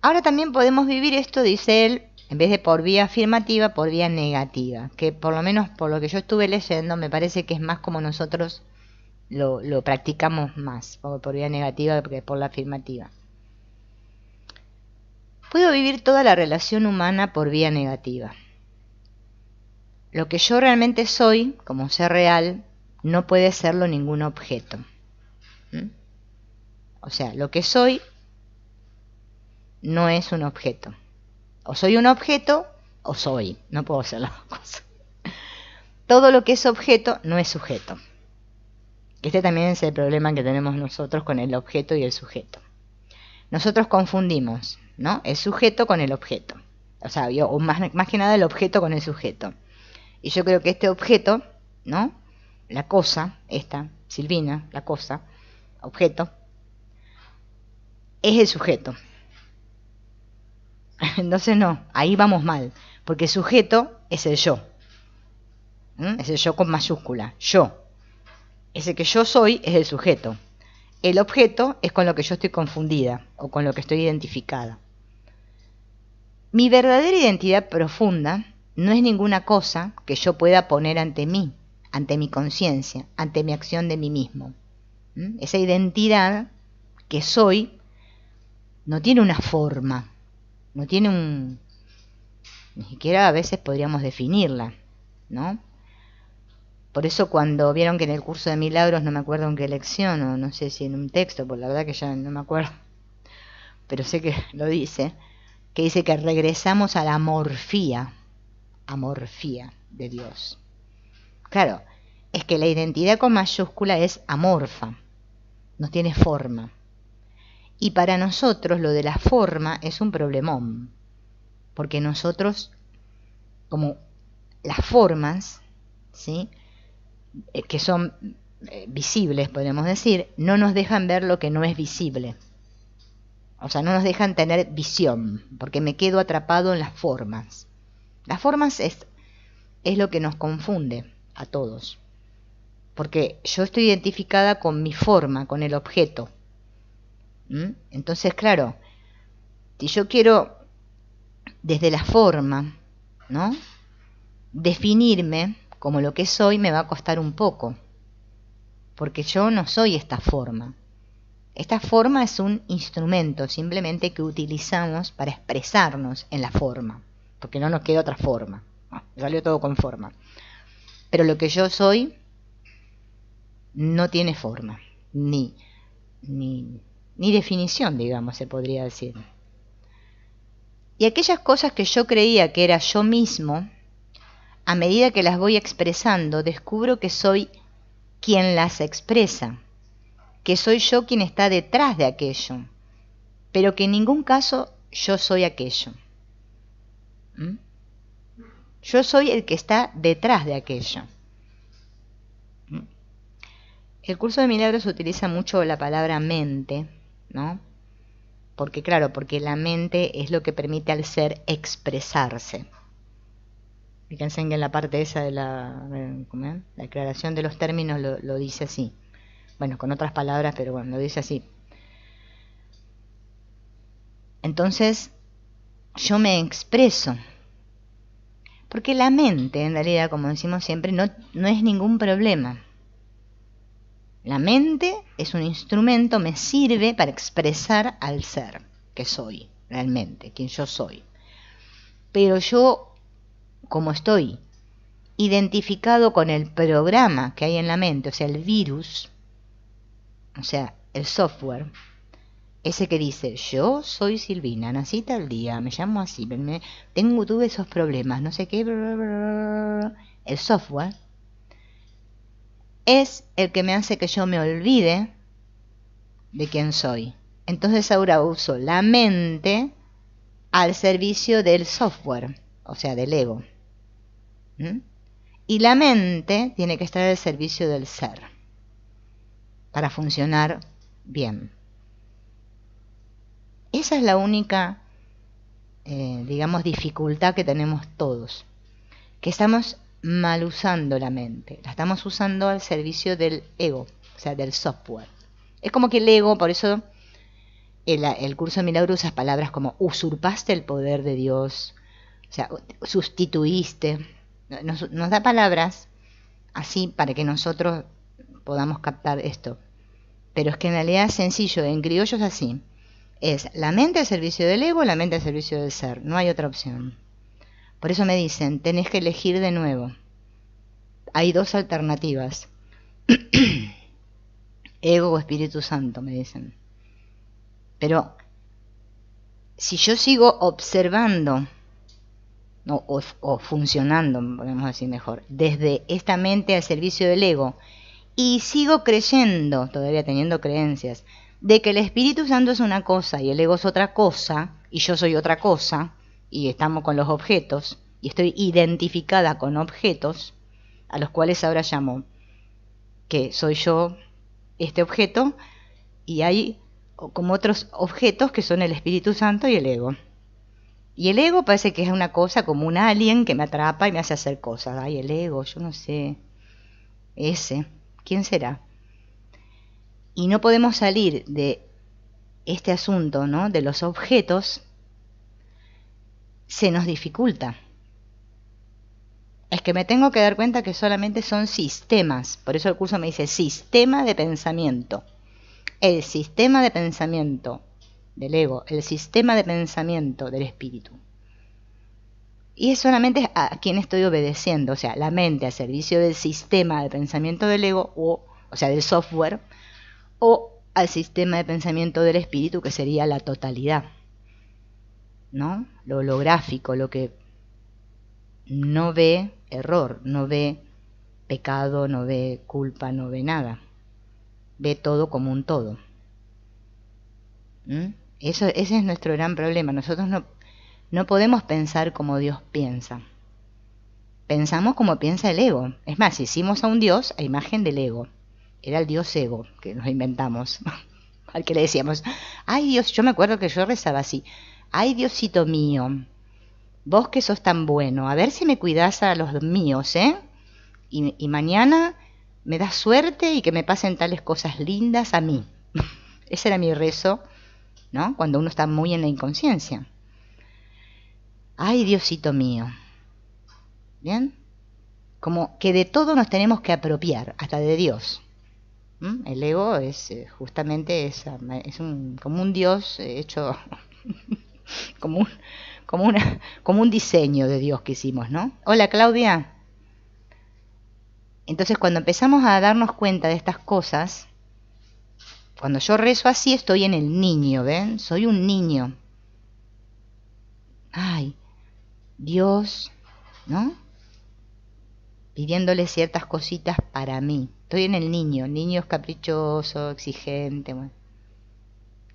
Ahora también podemos vivir esto, dice él, en vez de por vía afirmativa, por vía negativa, que por lo menos por lo que yo estuve leyendo me parece que es más como nosotros lo practicamos más, por vía negativa que por la afirmativa. Puedo vivir toda la relación humana por vía negativa. Lo que yo realmente soy, como ser real, no puede serlo ningún objeto. O sea, lo que soy no es un objeto. O soy un objeto o soy. No puedo ser las dos cosas. Todo lo que es objeto no es sujeto. Este también es el problema que tenemos nosotros con el objeto y el sujeto. Nosotros confundimos, ¿no? El sujeto con el objeto. O sea, o más que nada el objeto con el sujeto. Y yo creo que este objeto, ¿no? La cosa, esta, Silvina, la cosa, objeto, es el sujeto. Entonces no, ahí vamos mal, porque el sujeto es el yo. Es el yo con mayúscula, yo. Ese que yo soy es el sujeto. El objeto es con lo que yo estoy confundida o con lo que estoy identificada. Mi verdadera identidad profunda no es ninguna cosa que yo pueda poner ante mí, ante mi conciencia, ante mi acción de mí mismo. Esa identidad que soy no tiene una forma, no tiene un... Ni siquiera a veces podríamos definirla, ¿no? Por eso cuando vieron que en el curso de milagros, no me acuerdo en qué lección, o no sé si en un texto, por la verdad que ya no me acuerdo, pero sé que lo dice, que dice que regresamos a la amorfía de Dios. Claro, es que la identidad con mayúscula es amorfa, no tiene forma. Y para nosotros lo de la forma es un problemón, porque nosotros, como las formas, ¿sí?, que son visibles, podemos decir, no nos dejan ver lo que no es visible. O sea, no nos dejan tener visión, porque me quedo atrapado en las formas. Las formas es lo que nos confunde a todos, porque yo estoy identificada con mi forma, con el objeto. Entonces, claro, si yo quiero desde la forma, ¿no?, definirme como lo que soy, me va a costar un poco, porque yo no soy esta forma. Esta forma es un instrumento simplemente que utilizamos para expresarnos en la forma, porque no nos queda otra forma. Salió todo con forma. Pero lo que yo soy no tiene forma, ni definición, digamos, se podría decir. Y aquellas cosas que yo creía que era yo mismo, a medida que las voy expresando, descubro que soy quien las expresa, que soy yo quien está detrás de aquello, pero que en ningún caso yo soy aquello. Yo soy el que está detrás de aquello. El curso de milagros utiliza mucho la palabra mente, ¿no? Porque claro, porque la mente es lo que permite al ser expresarse. Fíjense que en la parte esa de la declaración de los términos lo dice así. Bueno, con otras palabras, pero bueno, lo dice así. Entonces, yo me expreso. Porque la mente, en realidad, como decimos siempre, no es ningún problema. La mente es un instrumento, me sirve para expresar al ser que soy, realmente, quien yo soy. Pero yo, como estoy identificado con el programa que hay en la mente, o sea, el virus, o sea, el software, ese que dice, yo soy Silvina, nací tal día, me llamo así, tuve esos problemas, no sé qué, el software es el que me hace que yo me olvide de quién soy. Entonces ahora uso la mente al servicio del software, o sea, del ego. Y la mente tiene que estar al servicio del ser para funcionar bien. Esa es la única, digamos, dificultad que tenemos todos, que estamos mal usando la mente, la estamos usando al servicio del ego, o sea, del software. Es como que el ego, por eso el curso de milagros usa palabras como usurpaste el poder de Dios, o sea, sustituiste, nos da palabras así para que nosotros podamos captar esto. Pero es que en realidad es sencillo, en criollo es así. Es la mente al servicio del ego, la mente al servicio del ser. No hay otra opción. Por eso me dicen, tenés que elegir de nuevo. Hay dos alternativas. Ego o Espíritu Santo, me dicen. Pero si yo sigo observando o funcionando, podemos decir mejor, desde esta mente al servicio del ego, y sigo creyendo, todavía teniendo creencias, de que el Espíritu Santo es una cosa y el ego es otra cosa, y yo soy otra cosa, y estamos con los objetos, y estoy identificada con objetos, a los cuales ahora llamo que soy yo este objeto, y hay como otros objetos que son el Espíritu Santo y el ego. Y el ego parece que es una cosa como un alien que me atrapa y me hace hacer cosas. Ay, el ego, yo no sé. Ese, ¿quién será? Y no podemos salir de este asunto, ¿no? De los objetos, se nos dificulta. Es que me tengo que dar cuenta que solamente son sistemas. Por eso el curso me dice sistema de pensamiento. El sistema de pensamiento del ego, el sistema de pensamiento del espíritu. Y es solamente a quien estoy obedeciendo, o sea, la mente al servicio del sistema de pensamiento del ego, o sea, del software, o al sistema de pensamiento del espíritu, que sería la totalidad, ¿no? Lo holográfico, lo que no ve error, no ve pecado, no ve culpa, no ve nada. Ve todo como un todo. Ese es nuestro gran problema. Nosotros no podemos pensar como Dios piensa. Pensamos como piensa el ego. Es más, hicimos a un Dios a imagen del ego. Era el Dios ego que nos inventamos. Al que le decíamos, ay Dios, yo me acuerdo que yo rezaba así. Ay Diosito mío, vos que sos tan bueno, a ver si me cuidás a los míos, ¿eh? Y mañana me das suerte y que me pasen tales cosas lindas a mí. Ese era mi rezo, ¿no? Cuando uno está muy en la inconsciencia. Ay, Diosito mío. ¿Bien? Como que de todo nos tenemos que apropiar, hasta de Dios. El ego es justamente como un Dios hecho como un diseño de Dios que hicimos, ¿no? Hola, Claudia. Entonces, cuando empezamos a darnos cuenta de estas cosas, cuando yo rezo así, estoy en el niño, ¿ven? Soy un niño. Ay, Dios, ¿no? Pidiéndole ciertas cositas para mí. Estoy en el niño es caprichoso, exigente. Bueno.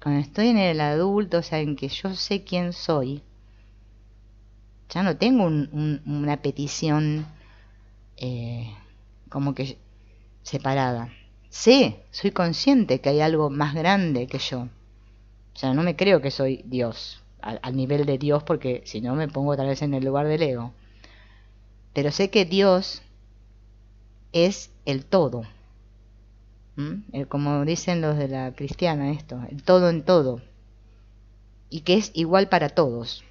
Cuando estoy en el adulto, o sea, en que yo sé quién soy, ya no tengo una petición como que separada. soy consciente que hay algo más grande que yo. O sea, no me creo que soy Dios, al nivel de Dios, porque si no me pongo tal vez en el lugar del ego. Pero sé que Dios es el todo. Como dicen los de la cristiana esto, el todo en todo. Y que es igual para todos.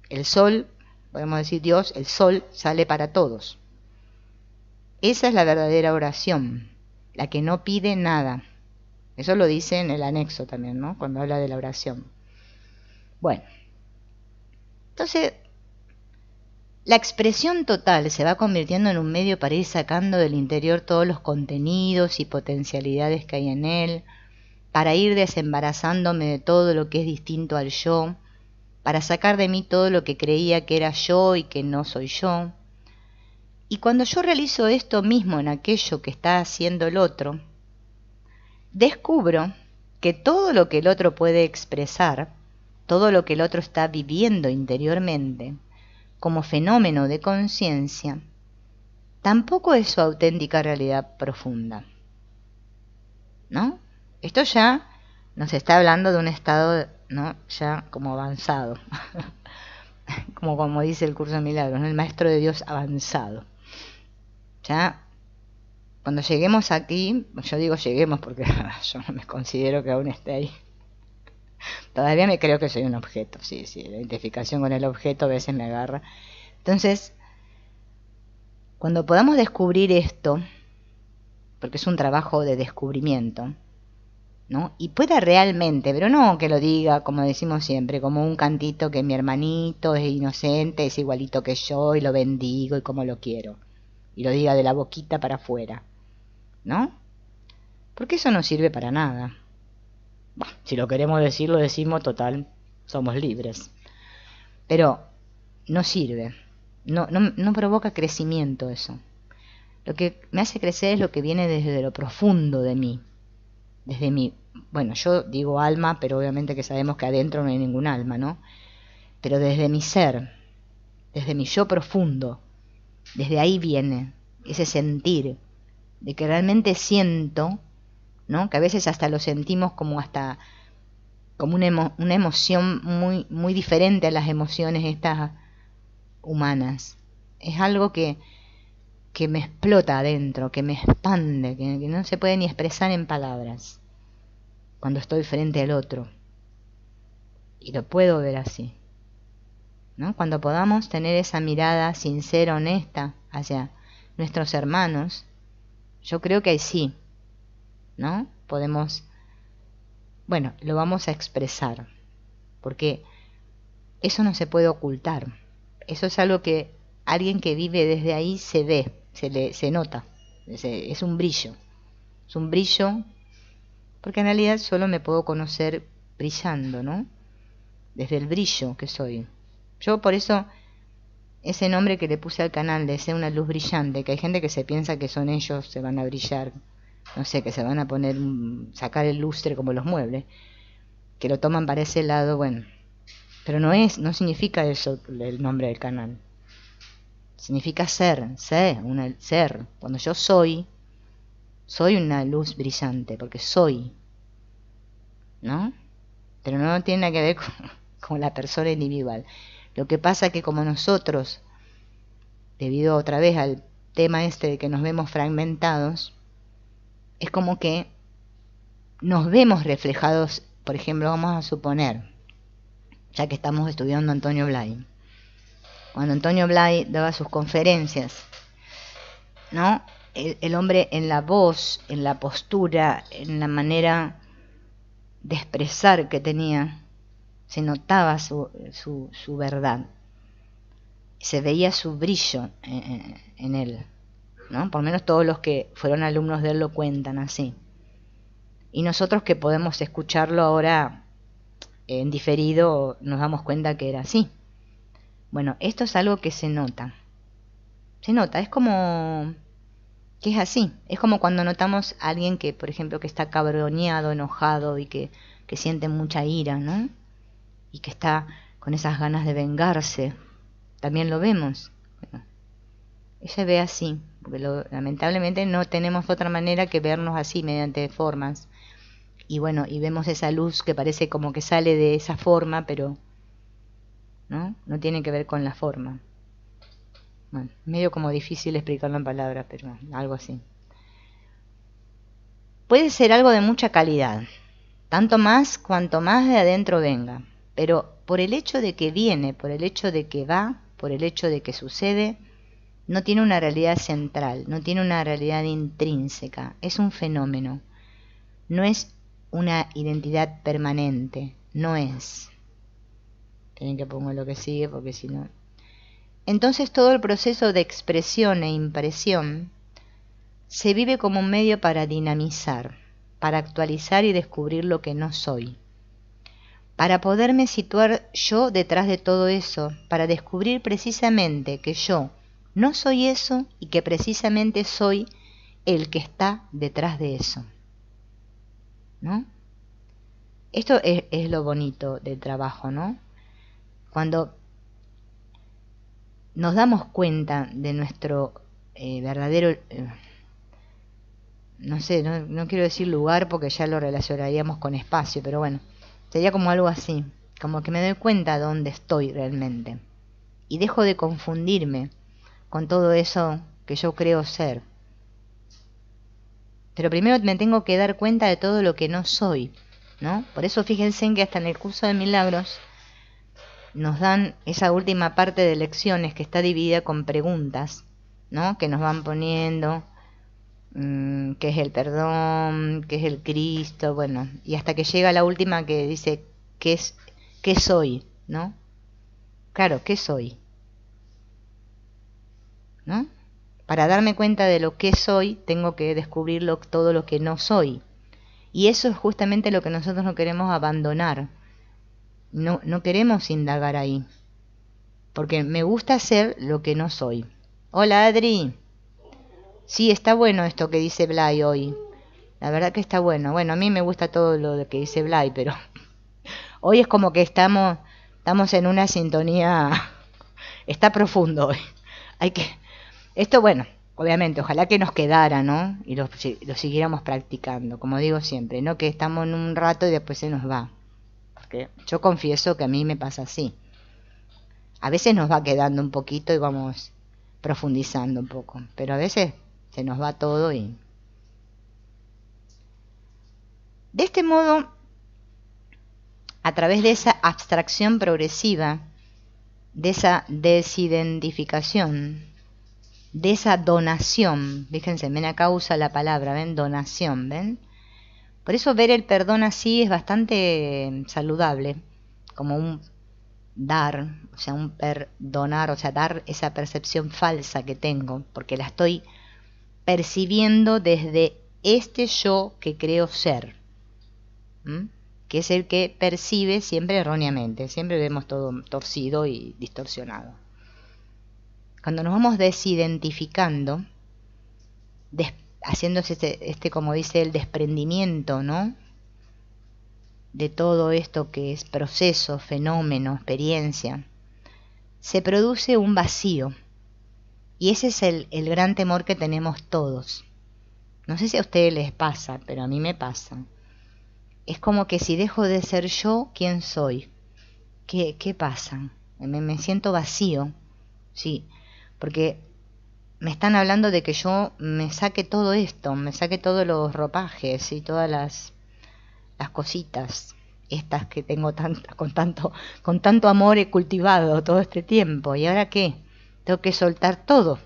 El sol, podemos decir Dios, el sol sale para todos. Esa es la verdadera oración, la que no pide nada. Eso lo dice en el anexo también, ¿no? Cuando habla de la oración. Bueno, entonces la expresión total se va convirtiendo en un medio para ir sacando del interior todos los contenidos y potencialidades que hay en él, para ir desembarazándome de todo lo que es distinto al yo, para sacar de mí todo lo que creía que era yo y que no soy yo. Y cuando yo realizo esto mismo en aquello que está haciendo el otro, descubro que todo lo que el otro puede expresar, todo lo que el otro está viviendo interiormente, como fenómeno de conciencia, tampoco es su auténtica realidad profunda. ¿No? Esto ya nos está hablando de un estado, ¿no?, ya como avanzado, como dice el curso de milagros, ¿no?, el maestro de Dios avanzado. Ya cuando lleguemos aquí, yo digo lleguemos porque yo no me considero que aún esté ahí. Todavía me creo que soy un objeto, sí, la identificación con el objeto a veces me agarra. Entonces, cuando podamos descubrir esto, porque es un trabajo de descubrimiento, ¿no?, y pueda realmente, pero no que lo diga, como decimos siempre, como un cantito que mi hermanito es inocente, es igualito que yo y lo bendigo y como lo quiero, y lo diga de la boquita para afuera, ¿no? Porque eso no sirve para nada. Bueno, si lo queremos decir, lo decimos, total, somos libres. Pero no sirve, no provoca crecimiento eso. Lo que me hace crecer es lo que viene desde lo profundo de mí, desde mi, bueno, yo digo alma, pero obviamente que sabemos que adentro no hay ningún alma, ¿no? Pero desde mi ser, desde mi yo profundo, desde ahí viene ese sentir de que realmente siento, ¿no?, que a veces hasta lo sentimos como una emoción muy, muy diferente a las emociones estas humanas. Es algo que me explota adentro, que me expande, que no se puede ni expresar en palabras cuando estoy frente al otro. Y lo puedo ver así, ¿no? Cuando podamos tener esa mirada sincera, honesta hacia nuestros hermanos, yo creo que ahí sí, ¿no?, podemos, bueno, lo vamos a expresar, porque eso no se puede ocultar. Eso es algo que alguien que vive desde ahí se ve, se nota, es un brillo, porque en realidad solo me puedo conocer brillando, ¿no?, desde el brillo que soy. Yo por eso ese nombre que le puse al canal de ser una luz brillante, que hay gente que se piensa que son ellos, se van a brillar, no sé, que se van a poner, sacar el lustre como los muebles, que lo toman para ese lado, bueno, pero no significa eso el nombre del canal. Significa ser. Cuando yo soy una luz brillante, porque soy, ¿no? Pero no tiene nada que ver con la persona individual. Lo que pasa es que como nosotros, debido otra vez al tema este de que nos vemos fragmentados, es como que nos vemos reflejados, por ejemplo, vamos a suponer, ya que estamos estudiando a Antonio Blay. Cuando Antonio Blay daba sus conferencias, ¿no?, el hombre en la voz, en la postura, en la manera de expresar que tenía, se notaba su verdad, se veía su brillo en él, ¿no? Por lo menos todos los que fueron alumnos de él lo cuentan así. Y nosotros que podemos escucharlo ahora en diferido nos damos cuenta que era así. Bueno, esto es algo que se nota, es como que es así, es como cuando notamos a alguien que, por ejemplo, que está cabroneado, enojado y que siente mucha ira, ¿no?, y que está con esas ganas de vengarse, también lo vemos. Bueno, se ve así, porque lamentablemente no tenemos otra manera que vernos así, mediante formas. Y bueno, y vemos esa luz que parece como que sale de esa forma, pero no tiene que ver con la forma. Bueno, medio como difícil explicarlo en palabras, pero algo así. Puede ser algo de mucha calidad, tanto más cuanto más de adentro venga, pero por el hecho de que viene, por el hecho de que va, por el hecho de que sucede, no tiene una realidad central, no tiene una realidad intrínseca, es un fenómeno, no es una identidad permanente, no es. Tienen que poner lo que sigue porque si no... Entonces todo el proceso de expresión e impresión se vive como un medio para dinamizar, para actualizar y descubrir lo que no soy. Para poderme situar yo detrás de todo eso, para descubrir precisamente que yo no soy eso y que precisamente soy el que está detrás de eso. ¿No? Esto es lo bonito del trabajo, ¿no? Cuando nos damos cuenta de nuestro verdadero... no sé, no quiero decir lugar porque ya lo relacionaríamos con espacio, pero bueno, sería como algo así, como que me doy cuenta de dónde estoy realmente y dejo de confundirme con todo eso que yo creo ser. Pero primero me tengo que dar cuenta de todo lo que no soy, ¿no? Por eso fíjense en que hasta en el curso de milagros nos dan esa última parte de lecciones que está dividida con preguntas, ¿no? Que nos van poniendo... qué es el perdón, qué es el Cristo, bueno, y hasta que llega la última que dice qué soy, ¿no? Claro, ¿qué soy? ¿No? Para darme cuenta de lo que soy, tengo que descubrir todo lo que no soy. Y eso es justamente lo que nosotros no queremos abandonar. No queremos indagar ahí. Porque me gusta ser lo que no soy. Hola, Adri. Sí, está bueno esto que dice Blay hoy. La verdad que está bueno. Bueno, a mí me gusta todo lo que dice Blay, pero hoy es como que estamos en una sintonía. Está profundo hoy. Esto, bueno, obviamente, ojalá que nos quedara, ¿no? Y lo siguiéramos practicando, como digo siempre, no que estamos en un rato y después se nos va. Porque yo confieso que a mí me pasa así. A veces nos va quedando un poquito y vamos profundizando un poco, pero a veces se nos va todo y... De este modo, a través de esa abstracción progresiva, de esa desidentificación, de esa donación, fíjense, ven acá usa la palabra, ven, donación, ven. Por eso ver el perdón así es bastante saludable, como un dar, o sea, un perdonar, o sea, dar esa percepción falsa que tengo, porque la estoy percibiendo desde este yo que creo ser, que es el que percibe siempre erróneamente, siempre vemos todo torcido y distorsionado. Cuando nos vamos desidentificando, haciéndose como dice, el desprendimiento, ¿no? De todo esto que es proceso, fenómeno, experiencia, se produce un vacío. Y ese es el gran temor que tenemos todos. No sé si a ustedes les pasa, pero a mí me pasa. Es como que si dejo de ser yo, ¿quién soy? ¿Qué pasa? Me siento vacío, sí, porque me están hablando de que yo me saque todo esto, me saque todos los ropajes y todas las cositas, estas que tengo con tanto amor he cultivado todo este tiempo. ¿Y ahora qué? Tengo que soltar todo.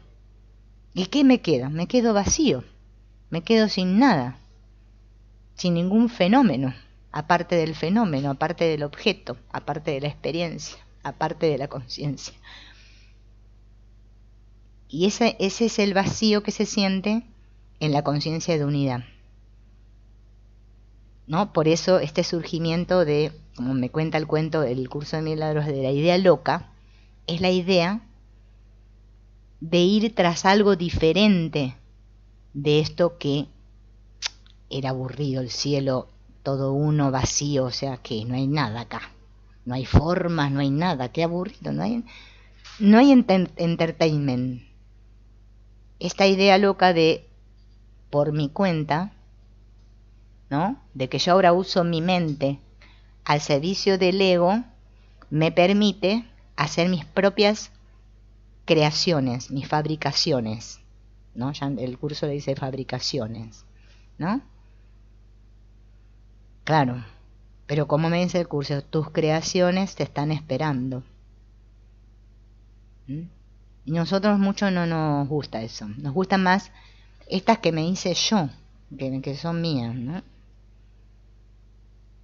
¿Y qué me queda? Me quedo vacío, me quedo sin nada, sin ningún fenómeno, aparte del fenómeno, aparte del objeto, aparte de la experiencia, aparte de la conciencia. Y ese es el vacío que se siente en la conciencia de unidad, ¿no? Por eso este surgimiento de, como me cuenta el cuento del curso de milagros, de la idea loca, es la idea de ir tras algo diferente de esto que era aburrido, el cielo todo uno, vacío, o sea que no hay nada acá, no hay formas, no hay nada, qué aburrido, no hay entertainment. esta idea loca de por mi cuenta, ¿no? De que yo ahora uso mi mente al servicio del ego, me permite hacer mis propias creaciones, mis fabricaciones, ¿no? Ya el curso le dice fabricaciones, ¿no? Claro, pero como me dice el curso, tus creaciones te están esperando. ¿Mm? Y nosotros mucho no nos gusta eso, nos gustan más estas que me hice yo, que son mías, ¿no?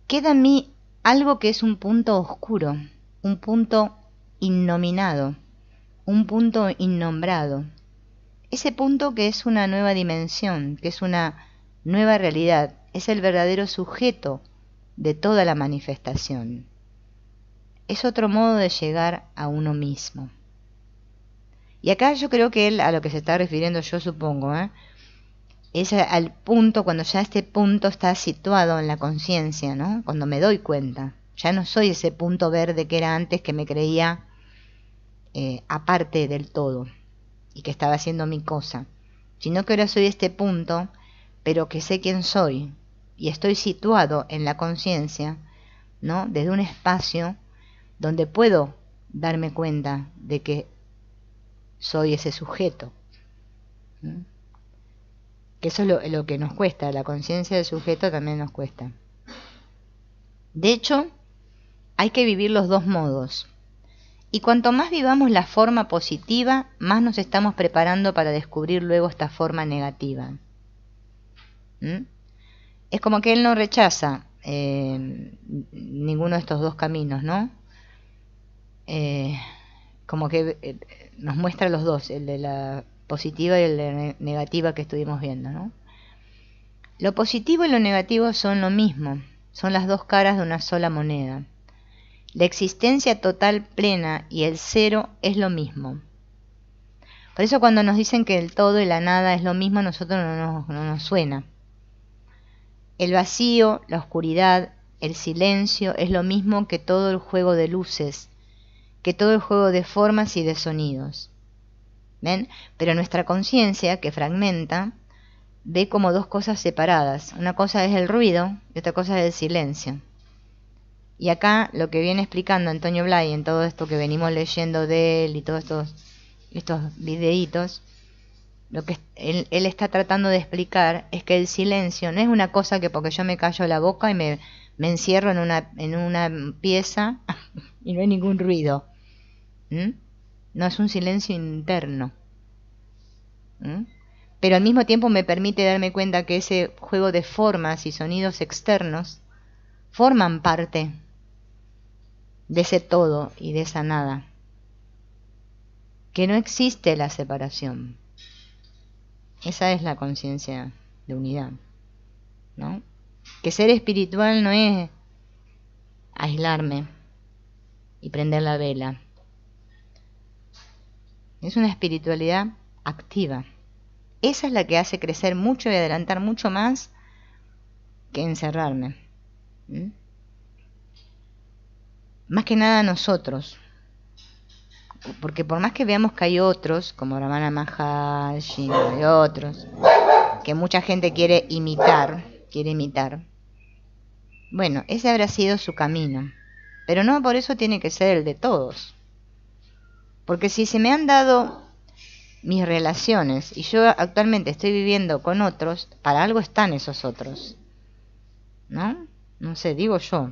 Queda en mí algo que es un punto oscuro, un punto innominado, un punto innombrado. Ese punto que es una nueva dimensión, que es una nueva realidad, es el verdadero sujeto de toda la manifestación. Es otro modo de llegar a uno mismo. Y acá yo creo que él, a lo que se está refiriendo, yo supongo, es al punto, cuando ya este punto está situado en la conciencia, ¿no? Cuando me doy cuenta. Ya no soy ese punto verde que era antes, que me creía aparte del todo y que estaba haciendo mi cosa, sino que ahora soy este punto, pero que sé quién soy y estoy situado en la conciencia, ¿no? Desde un espacio donde puedo darme cuenta de que soy ese sujeto. ¿Mm? Que eso es lo que nos cuesta, la conciencia del sujeto también nos cuesta. De hecho, hay que vivir los dos modos. Y cuanto más vivamos la forma positiva, más nos estamos preparando para descubrir luego esta forma negativa. ¿Mm? Es como que él no rechaza ninguno de estos dos caminos, ¿no? Como que nos muestra los dos, el de la positiva y el de la negativa que estuvimos viendo, ¿no? Lo positivo y lo negativo son lo mismo, son las dos caras de una sola moneda. La existencia total plena y el cero es lo mismo. Por eso cuando nos dicen que el todo y la nada es lo mismo, a nosotros no nos suena. El vacío, la oscuridad, el silencio es lo mismo que todo el juego de luces, que todo el juego de formas y de sonidos. ¿Ven? Pero nuestra conciencia, que fragmenta, ve como dos cosas separadas. Una cosa es el ruido y otra cosa es el silencio. Y acá lo que viene explicando Antonio Blay en todo esto que venimos leyendo de él y todos estos videitos, lo que él está tratando de explicar es que el silencio no es una cosa que porque yo me callo la boca y me encierro en una pieza y no hay ningún ruido. ¿Mm? No, es un silencio interno. ¿Mm? Pero al mismo tiempo me permite darme cuenta que ese juego de formas y sonidos externos forman parte de ese todo y de esa nada. Que no existe la separación. Esa es la conciencia de unidad, ¿no? Que ser espiritual no es aislarme y prender la vela. Es una espiritualidad activa. Esa es la que hace crecer mucho y adelantar mucho más que encerrarme. ¿Mm? Más que nada nosotros. Porque por más que veamos que hay otros, como Ramana Maharshi y otros, que mucha gente quiere imitar, bueno, ese habrá sido su camino. Pero no por eso tiene que ser el de todos. Porque si se me han dado mis relaciones y yo actualmente estoy viviendo con otros, para algo están esos otros. ¿No? No sé, digo yo.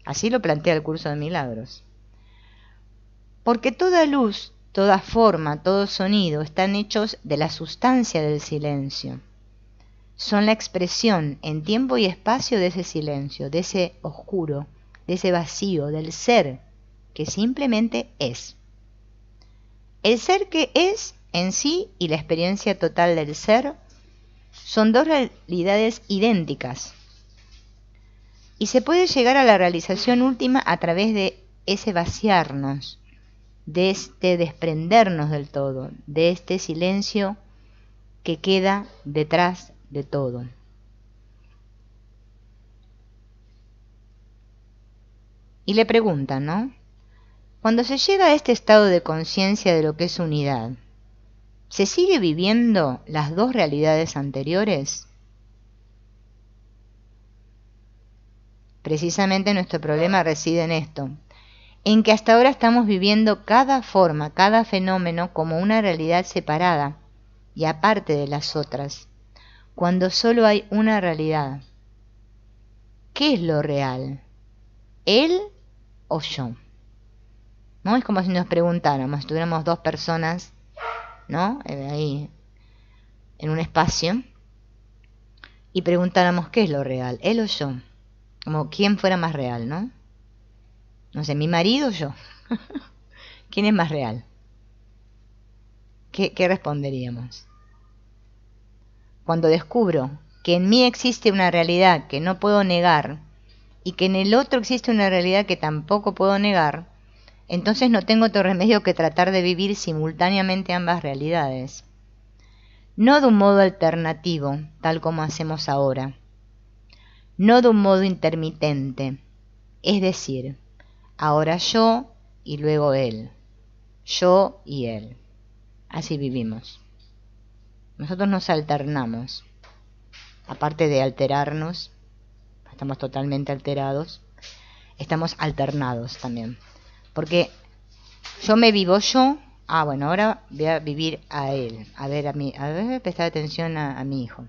Así lo plantea el curso de milagros. Porque toda luz, toda forma, todo sonido están hechos de la sustancia del silencio. Son la expresión en tiempo y espacio de ese silencio, de ese oscuro, de ese vacío, del ser que simplemente es. El ser que es en sí y la experiencia total del ser son dos realidades idénticas. Y se puede llegar a la realización última a través de ese vaciarnos, de este desprendernos del todo, de este silencio que queda detrás de todo. Y le preguntan, ¿no? Cuando se llega a este estado de conciencia de lo que es unidad, ¿Se sigue viviendo las dos realidades anteriores? Precisamente nuestro problema reside en esto, en que hasta ahora estamos viviendo cada forma, cada fenómeno como una realidad separada y aparte de las otras, cuando solo hay una realidad. ¿Qué es lo real? ¿Él o yo? ¿No? Es como si nos preguntáramos, si tuviéramos dos personas, ¿no? Ahí en un espacio, y preguntáramos qué es lo real, él o yo, como quién fuera más real, ¿no? No sé, mi marido o yo. ¿Quién es más real? ¿Qué responderíamos? Cuando descubro que en mí existe una realidad que no puedo negar y que en el otro existe una realidad que tampoco puedo negar, entonces no tengo otro remedio que tratar de vivir simultáneamente ambas realidades. No de un modo alternativo, tal como hacemos ahora. No de un modo intermitente. Es decir, ahora yo y luego él. Yo y él. Así vivimos. Nosotros nos alternamos. Aparte de alterarnos, estamos totalmente alterados, estamos alternados también. Porque yo me vivo yo, bueno, ahora voy a vivir a él, a ver prestar atención a mi hijo.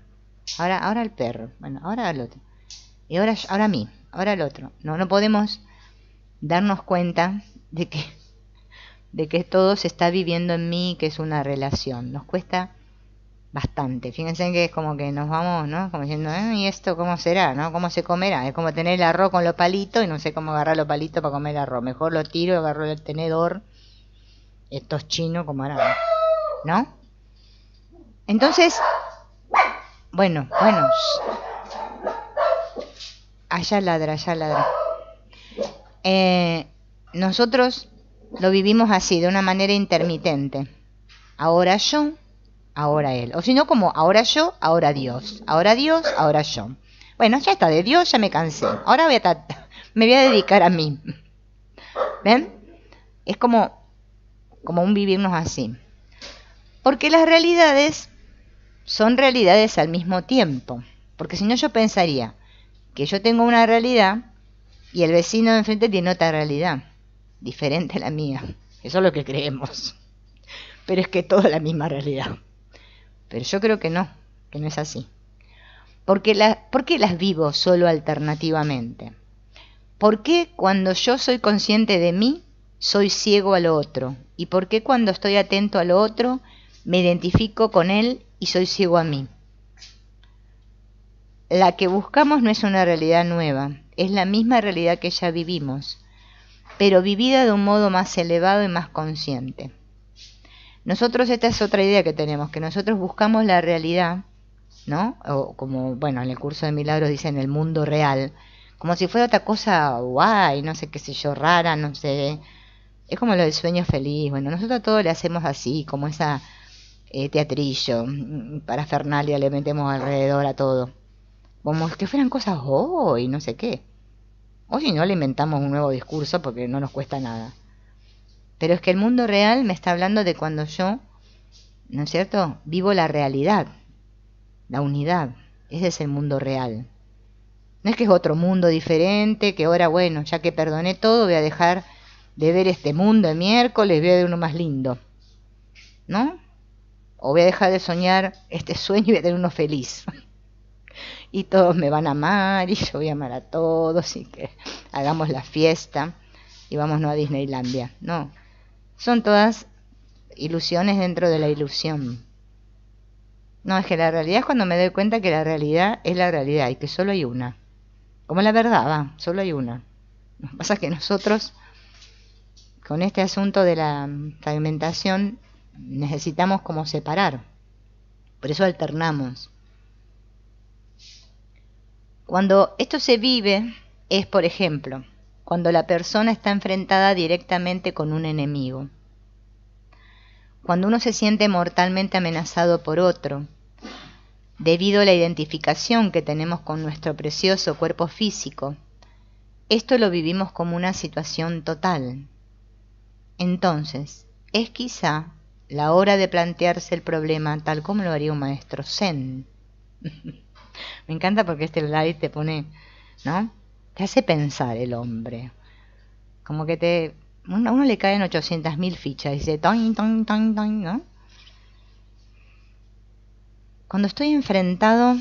Ahora al perro, bueno, ahora al otro. Y ahora a mí, ahora al otro. No podemos darnos cuenta de que todo se está viviendo en mí, que es una relación. Nos cuesta bastante. Fíjense que es como que nos vamos, ¿no? Como diciendo, ¿y esto cómo será, no? ¿Cómo se comerá? Es como tener el arroz con los palitos y no sé cómo agarrar los palitos para comer el arroz. Mejor lo tiro, agarro el tenedor. Esto es chino, como harán, ¿no? Entonces, bueno. Allá ladra. Nosotros lo vivimos así, de una manera intermitente. Ahora yo, ahora él. O si no, como ahora yo, ahora Dios. Ahora Dios, ahora yo. Bueno, ya está, de Dios ya me cansé. Ahora me voy a dedicar a mí. ¿Ven? Es como un vivirnos así. Porque las realidades son realidades al mismo tiempo. Porque si no, yo pensaría que yo tengo una realidad y el vecino de enfrente tiene otra realidad, diferente a la mía. Eso es lo que creemos. Pero es que todo es la misma realidad. Pero yo creo que no es así. ¿Por qué las vivo solo alternativamente? ¿Por qué cuando yo soy consciente de mí, soy ciego a lo otro? ¿Y por qué cuando estoy atento a lo otro, me identifico con él y soy ciego a mí? La que buscamos no es una realidad nueva, es la misma realidad que ya vivimos, pero vivida de un modo más elevado y más consciente. Nosotros, esta es otra idea que tenemos, que nosotros buscamos la realidad, ¿no? O como, bueno, en el curso de milagros dicen el mundo real, como si fuera otra cosa guay, no sé qué sé yo, rara, no sé. Es como lo del sueño feliz. Bueno, nosotros todo le hacemos así, como esa teatrillo, parafernalia le metemos alrededor a todo. Como que fueran cosas hoy, no sé qué. O si no, le inventamos un nuevo discurso porque no nos cuesta nada. Pero es que el mundo real me está hablando de cuando yo, ¿no es cierto?, vivo la realidad, la unidad. Ese es el mundo real. No es que es otro mundo diferente, que ahora, bueno, ya que perdoné todo, voy a dejar de ver este mundo el miércoles, voy a ver uno más lindo, ¿no? O voy a dejar de soñar este sueño y voy a tener uno feliz. Y todos me van a amar y yo voy a amar a todos y que hagamos la fiesta y vámonos a Disneylandia. No, son todas ilusiones dentro de la ilusión. No, es que la realidad es cuando me doy cuenta que la realidad es la realidad y que solo hay una. Como la verdad, solo hay una. Lo que pasa es que nosotros, con este asunto de la fragmentación, necesitamos como separar. Por eso alternamos. Cuando esto se vive es, por ejemplo, cuando la persona está enfrentada directamente con un enemigo. Cuando uno se siente mortalmente amenazado por otro, debido a la identificación que tenemos con nuestro precioso cuerpo físico, esto lo vivimos como una situación total. Entonces, es quizá la hora de plantearse el problema tal como lo haría un maestro zen. Me encanta porque este live te pone, ¿no? Te hace pensar el hombre. Como que a uno le caen 800.000 fichas y dice, toin, toin, toin, toin, ¿no? Cuando estoy enfrentado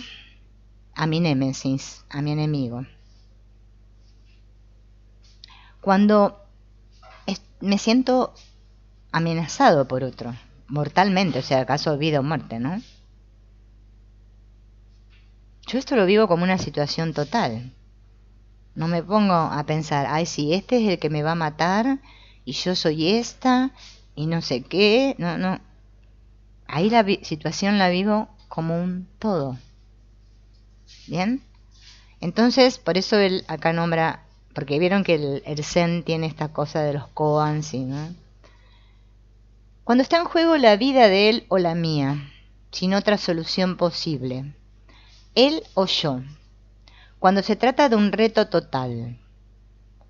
a mi némesis, a mi enemigo, cuando me siento amenazado por otro, mortalmente, o sea, caso de vida o muerte, ¿no? Yo esto lo vivo como una situación total. No me pongo a pensar, ay, sí, este es el que me va a matar y yo soy esta y no sé qué. No, no. Ahí la situación la vivo como un todo. ¿Bien? Entonces, por eso él acá nombra, porque vieron que el Zen tiene esta cosa de los koans, ¿sí, no? Cuando está en juego la vida de él o la mía, sin otra solución posible, él o yo, cuando se trata de un reto total,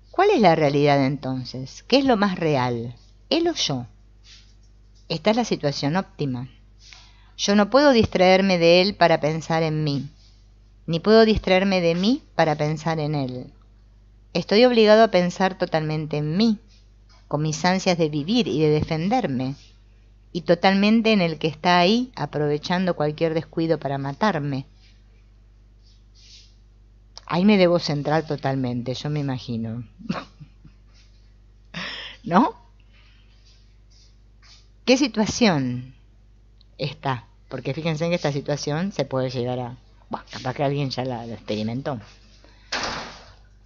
¿cuál es la realidad entonces? ¿Qué es lo más real? ¿Él o yo? Esta es la situación óptima. Yo no puedo distraerme de él para pensar en mí, ni puedo distraerme de mí para pensar en él. Estoy obligado a pensar totalmente en mí, con mis ansias de vivir y de defenderme, y totalmente en el que está ahí aprovechando cualquier descuido para matarme. Ahí me debo centrar totalmente, yo me imagino. ¿No? ¿Qué situación está? Porque fíjense en que esta situación se puede llegar a... Bueno, capaz que alguien ya la experimentó.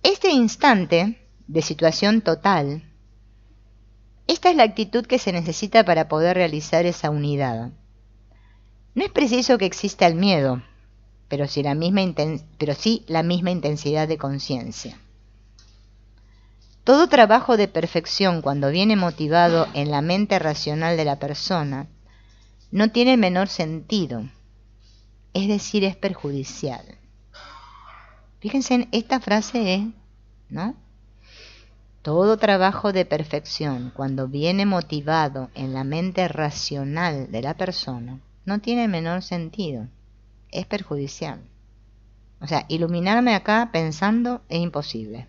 Este instante de situación total, esta es la actitud que se necesita para poder realizar esa unidad. No es preciso que exista el miedo, pero sí la misma intensidad de conciencia. Todo trabajo de perfección, cuando viene motivado en la mente racional de la persona, no tiene el menor sentido, es decir, es perjudicial. Fíjense en esta frase, ¿no? Todo trabajo de perfección, cuando viene motivado en la mente racional de la persona, no tiene el menor sentido, es perjudicial. O sea, iluminarme acá pensando es imposible.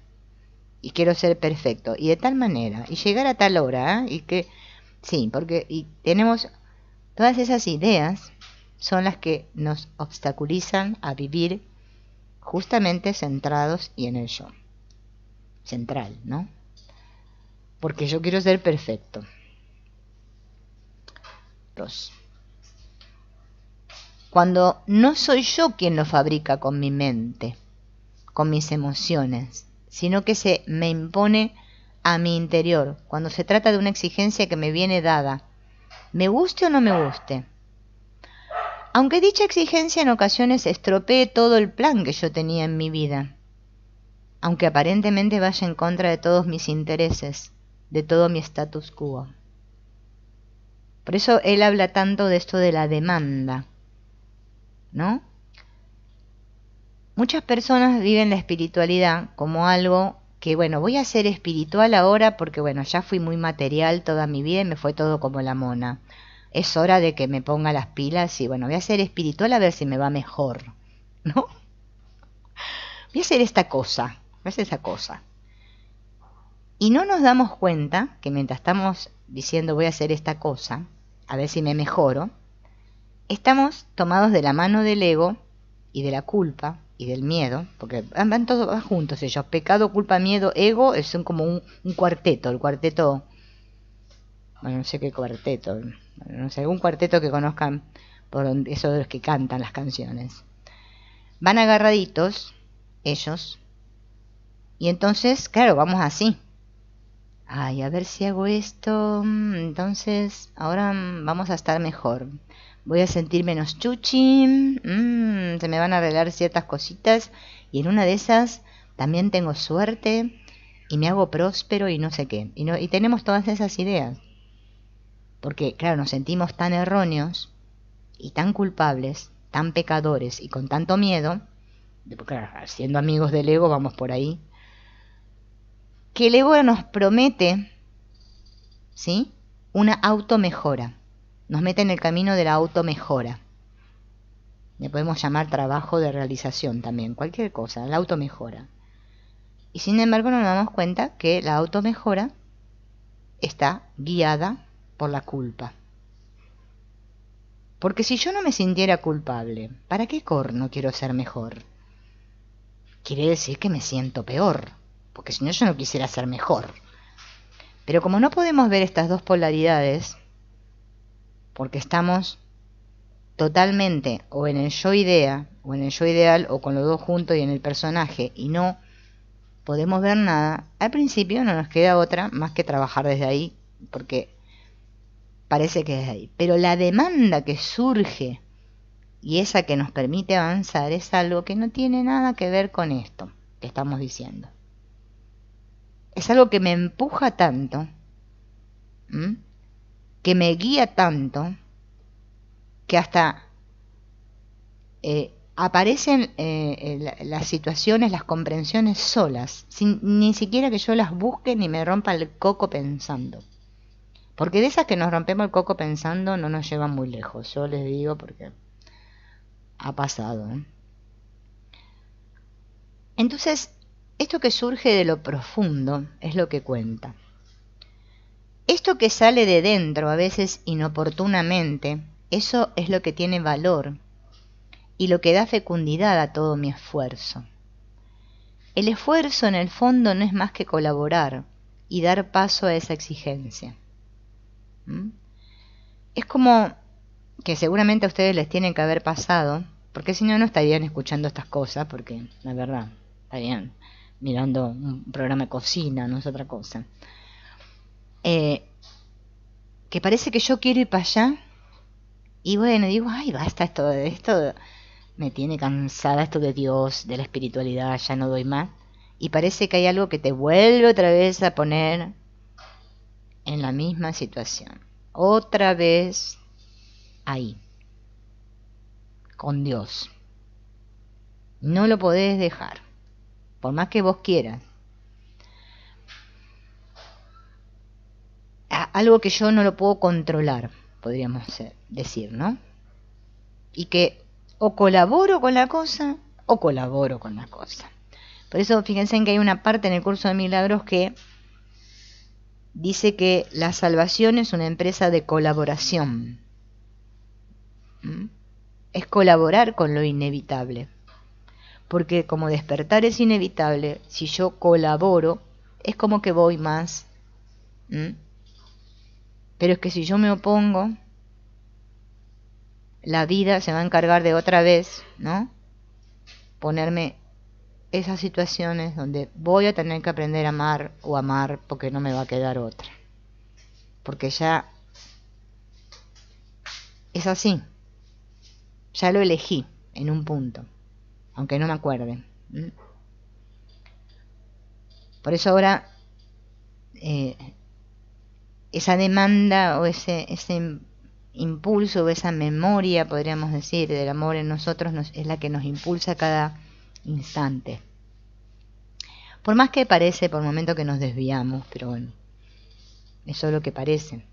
Y quiero ser perfecto, y de tal manera, y llegar a tal hora, y que, sí, porque y tenemos todas esas ideas son las que nos obstaculizan a vivir justamente centrados y en el yo. Central, ¿no? Porque yo quiero ser perfecto. 2. Cuando no soy yo quien lo fabrica con mi mente, con mis emociones, sino que se me impone a mi interior, cuando se trata de una exigencia que me viene dada, me guste o no me guste. Aunque dicha exigencia en ocasiones estropee todo el plan que yo tenía en mi vida, aunque aparentemente vaya en contra de todos mis intereses, de todo mi status quo. Por eso él habla tanto de esto de la demanda, ¿no? Muchas personas viven la espiritualidad como algo que, bueno, voy a ser espiritual ahora porque, bueno, ya fui muy material toda mi vida y me fue todo como la mona. Es hora de que me ponga las pilas y, bueno, voy a ser espiritual a ver si me va mejor, ¿no? Voy a hacer esta cosa, voy a hacer esa cosa. Y no nos damos cuenta que mientras estamos diciendo voy a hacer esta cosa, a ver si me mejoro, estamos tomados de la mano del ego y de la culpa y del miedo, porque van todos juntos ellos, pecado, culpa, miedo, ego, son como un cuarteto, el cuarteto, bueno, no sé qué cuarteto, no sé, algún cuarteto que conozcan, por eso de los que cantan las canciones. Van agarraditos, ellos, y entonces, claro, vamos así. Ay, a ver si hago esto, entonces ahora vamos a estar mejor. Voy a sentir menos chuchi, se me van a arreglar ciertas cositas y en una de esas también tengo suerte y me hago próspero y no sé qué. Y tenemos todas esas ideas. Porque, claro, nos sentimos tan erróneos y tan culpables, tan pecadores y con tanto miedo, porque claro, siendo amigos del ego vamos por ahí, que el ego nos promete, ¿sí?, una automejora. nos mete en el camino de la automejora. Le podemos llamar trabajo de realización también, cualquier cosa, la automejora. Y sin embargo no nos damos cuenta que la automejora está guiada por la culpa. Porque si yo no me sintiera culpable, ¿para qué corno quiero ser mejor? Quiere decir que me siento peor, porque si no yo no quisiera ser mejor. Pero como no podemos ver estas dos polaridades, porque estamos totalmente o en el yo idea, o en el yo ideal, o con los dos juntos y en el personaje, y no podemos ver nada, al principio no nos queda otra más que trabajar desde ahí, porque parece que es ahí. Pero la demanda que surge y esa que nos permite avanzar es algo que no tiene nada que ver con esto que estamos diciendo. Es algo que me empuja tanto, que me guía tanto, que hasta aparecen las situaciones, las comprensiones solas, sin ni siquiera que yo las busque ni me rompa el coco pensando. Porque de esas que nos rompemos el coco pensando no nos llevan muy lejos, yo les digo porque ha pasado. Entonces, esto que surge de lo profundo es lo que cuenta. Esto que sale de dentro, a veces inoportunamente, eso es lo que tiene valor y lo que da fecundidad a todo mi esfuerzo. El esfuerzo en el fondo no es más que colaborar y dar paso a esa exigencia. Es como que seguramente a ustedes les tiene que haber pasado, porque si no, no estarían escuchando estas cosas, porque la verdad, estarían mirando un programa de cocina, no es otra cosa. Que parece que yo quiero ir para allá, y bueno, digo, ay, basta esto me tiene cansada, esto de Dios, de la espiritualidad, ya no doy más. Y parece que hay algo que te vuelve otra vez a poner en la misma situación. Otra vez ahí, con Dios. No lo podés dejar, por más que vos quieras. Algo que yo no lo puedo controlar, podríamos decir, ¿no? Y que o colaboro con la cosa o colaboro con la cosa. Por eso fíjense en que hay una parte en el curso de milagros que dice que la salvación es una empresa de colaboración. Es colaborar con lo inevitable. Porque como despertar es inevitable, si yo colaboro, es como que voy más. Pero es que si yo me opongo, la vida se va a encargar de otra vez, ¿no? Ponerme esas situaciones donde voy a tener que aprender a amar o amar porque no me va a quedar otra. Porque ya es así. Ya lo elegí en un punto, aunque no me acuerde. Por eso ahora esa demanda o ese impulso o esa memoria, podríamos decir, del amor en nosotros es la que nos impulsa cada instante. Por más que parece por momentos que nos desviamos, pero bueno, eso es lo que parece.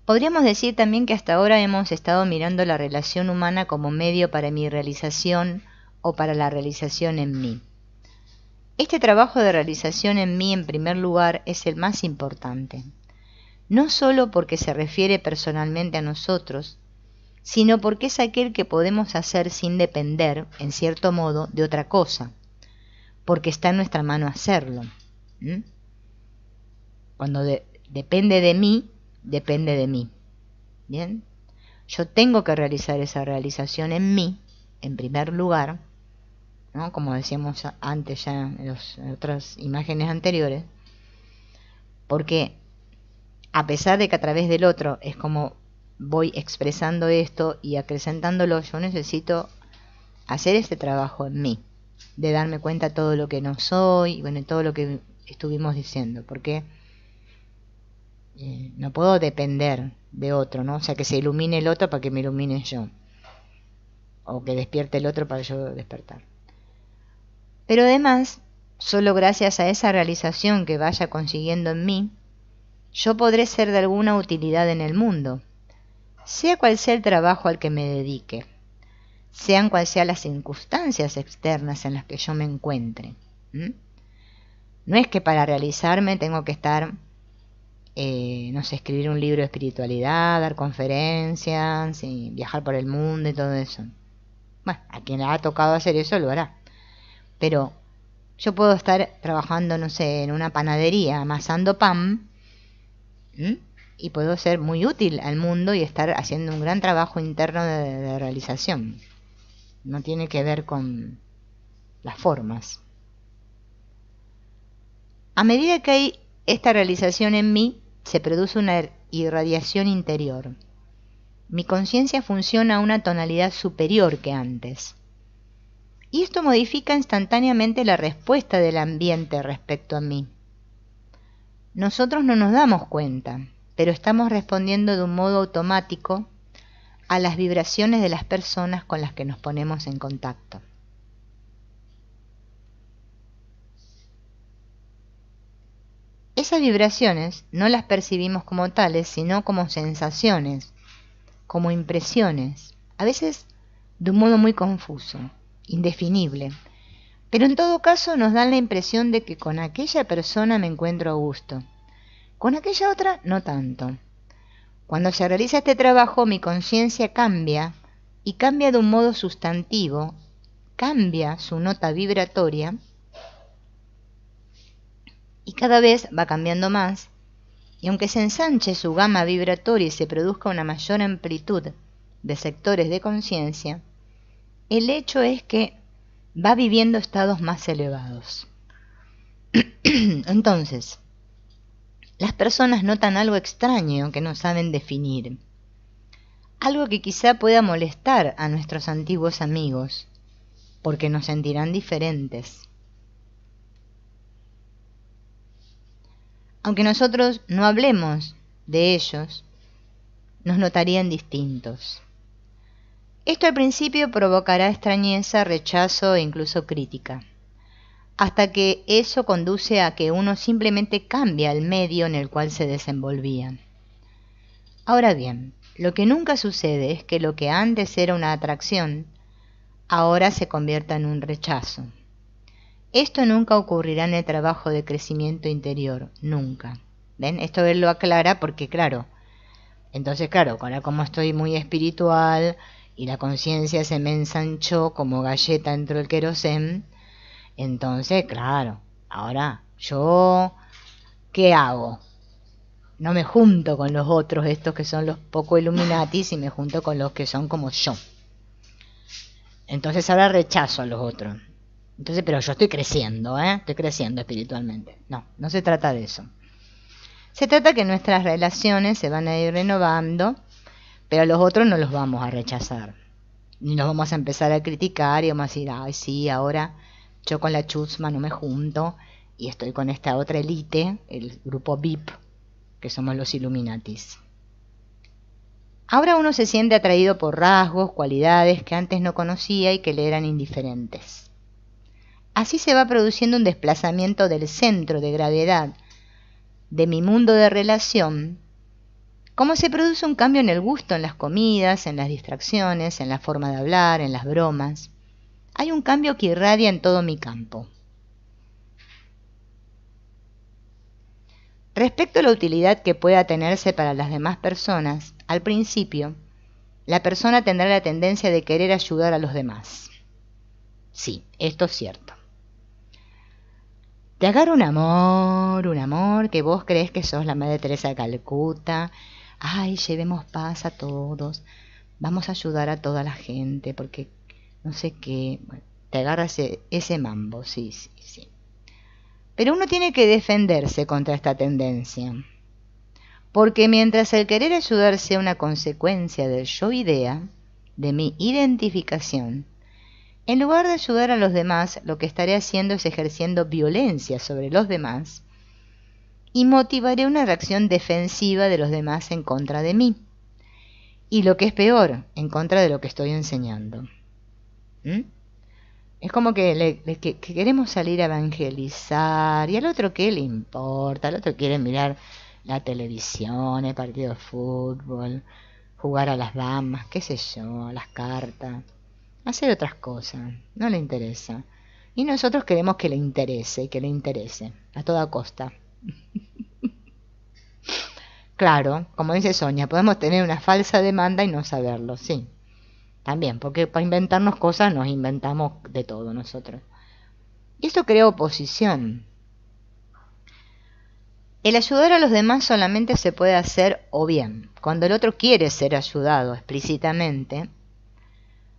Podríamos decir también que hasta ahora hemos estado mirando la relación humana como medio para mi realización o para la realización en mí. Este trabajo de realización en mí, en primer lugar, es el más importante. No solo porque se refiere personalmente a nosotros, sino porque es aquel que podemos hacer sin depender, en cierto modo, de otra cosa, porque está en nuestra mano hacerlo. Cuando depende de mí, depende de mí. ¿Bien? Yo tengo que realizar esa realización en mí, en primer lugar, ¿no? Como decíamos antes ya en las otras imágenes anteriores, porque a pesar de que a través del otro es como voy expresando esto y acrecentándolo, yo necesito hacer este trabajo en mí, de darme cuenta de todo lo que no soy, y bueno, todo lo que estuvimos diciendo, porque no puedo depender de otro, ¿no? O sea, que se ilumine el otro para que me ilumine yo, o que despierte el otro para yo despertar. Pero además, solo gracias a esa realización que vaya consiguiendo en mí, yo podré ser de alguna utilidad en el mundo, sea cual sea el trabajo al que me dedique, sean cuales sean las circunstancias externas en las que yo me encuentre. No es que para realizarme tengo que estar, no sé, escribir un libro de espiritualidad, dar conferencias, viajar por el mundo y todo eso. Bueno, a quien le ha tocado hacer eso lo hará. Pero yo puedo estar trabajando, no sé, en una panadería, amasando pan, y puedo ser muy útil al mundo y estar haciendo un gran trabajo interno de realización. No tiene que ver con las formas. A medida que hay esta realización en mí, se produce una irradiación interior. Mi conciencia funciona a una tonalidad superior que antes. Y esto modifica instantáneamente la respuesta del ambiente respecto a mí. Nosotros no nos damos cuenta, pero estamos respondiendo de un modo automático a las vibraciones de las personas con las que nos ponemos en contacto. Esas vibraciones no las percibimos como tales, sino como sensaciones, como impresiones, a veces de un modo muy confuso, indefinible, pero en todo caso nos dan la impresión de que con aquella persona me encuentro a gusto, con aquella otra no tanto. Cuando se realiza este trabajo, mi conciencia cambia, y cambia de un modo sustantivo, cambia su nota vibratoria, y cada vez va cambiando más, y aunque se ensanche su gama vibratoria y se produzca una mayor amplitud de sectores de conciencia, el hecho es que va viviendo estados más elevados. Entonces, las personas notan algo extraño que no saben definir, algo que quizá pueda molestar a nuestros antiguos amigos, porque nos sentirán diferentes. Aunque nosotros no hablemos de ellos, nos notarían distintos. Esto al principio provocará extrañeza, rechazo e incluso crítica, hasta que eso conduce a que uno simplemente cambia el medio en el cual se desenvolvía. Ahora bien, lo que nunca sucede es que lo que antes era una atracción, ahora se convierta en un rechazo. Esto nunca ocurrirá en el trabajo de crecimiento interior, nunca. ¿Ven? Esto él lo aclara porque, claro, entonces, claro, ahora como estoy muy espiritual y la conciencia se me ensanchó como galleta dentro del querosén, entonces, claro, ahora yo, ¿qué hago? No me junto con los otros, estos que son los poco Illuminatis, y me junto con los que son como yo. Entonces ahora rechazo a los otros. Entonces, pero yo estoy creciendo, estoy creciendo espiritualmente. No, no se trata de eso. Se trata que nuestras relaciones se van a ir renovando, pero a los otros no los vamos a rechazar. Ni los vamos a empezar a criticar y vamos a decir, ay sí, ahora yo con la chusma no me junto y estoy con esta otra élite, el grupo VIP, que somos los Illuminatis. Ahora uno se siente atraído por rasgos, cualidades que antes no conocía y que le eran indiferentes. Así se va produciendo un desplazamiento del centro de gravedad de mi mundo de relación, como se produce un cambio en el gusto, en las comidas, en las distracciones, en la forma de hablar, en las bromas. Hay un cambio que irradia en todo mi campo. Respecto a la utilidad que pueda tenerse para las demás personas, al principio, la persona tendrá la tendencia de querer ayudar a los demás. Sí, esto es cierto. Te agarra un amor, que vos crees que sos la Madre Teresa de Calcuta. Ay, llevemos paz a todos, vamos a ayudar a toda la gente, porque no sé qué. Bueno, te agarra ese mambo, sí. Pero uno tiene que defenderse contra esta tendencia, porque mientras el querer ayudar sea una consecuencia del yo-idea, de mi identificación, en lugar de ayudar a los demás, lo que estaré haciendo es ejerciendo violencia sobre los demás y motivaré una reacción defensiva de los demás en contra de mí. Y lo que es peor, en contra de lo que estoy enseñando. Es como que queremos salir a evangelizar y al otro qué le importa, al otro quiere mirar la televisión, el partido de fútbol, jugar a las damas, qué sé yo, a las cartas, hacer otras cosas, no le interesa. Y nosotros queremos que le interese, a toda costa. Claro, como dice Sonia, podemos tener una falsa demanda y no saberlo, sí. También, porque para inventarnos cosas nos inventamos de todo nosotros. Y esto crea oposición. El ayudar a los demás solamente se puede hacer o bien cuando el otro quiere ser ayudado explícitamente,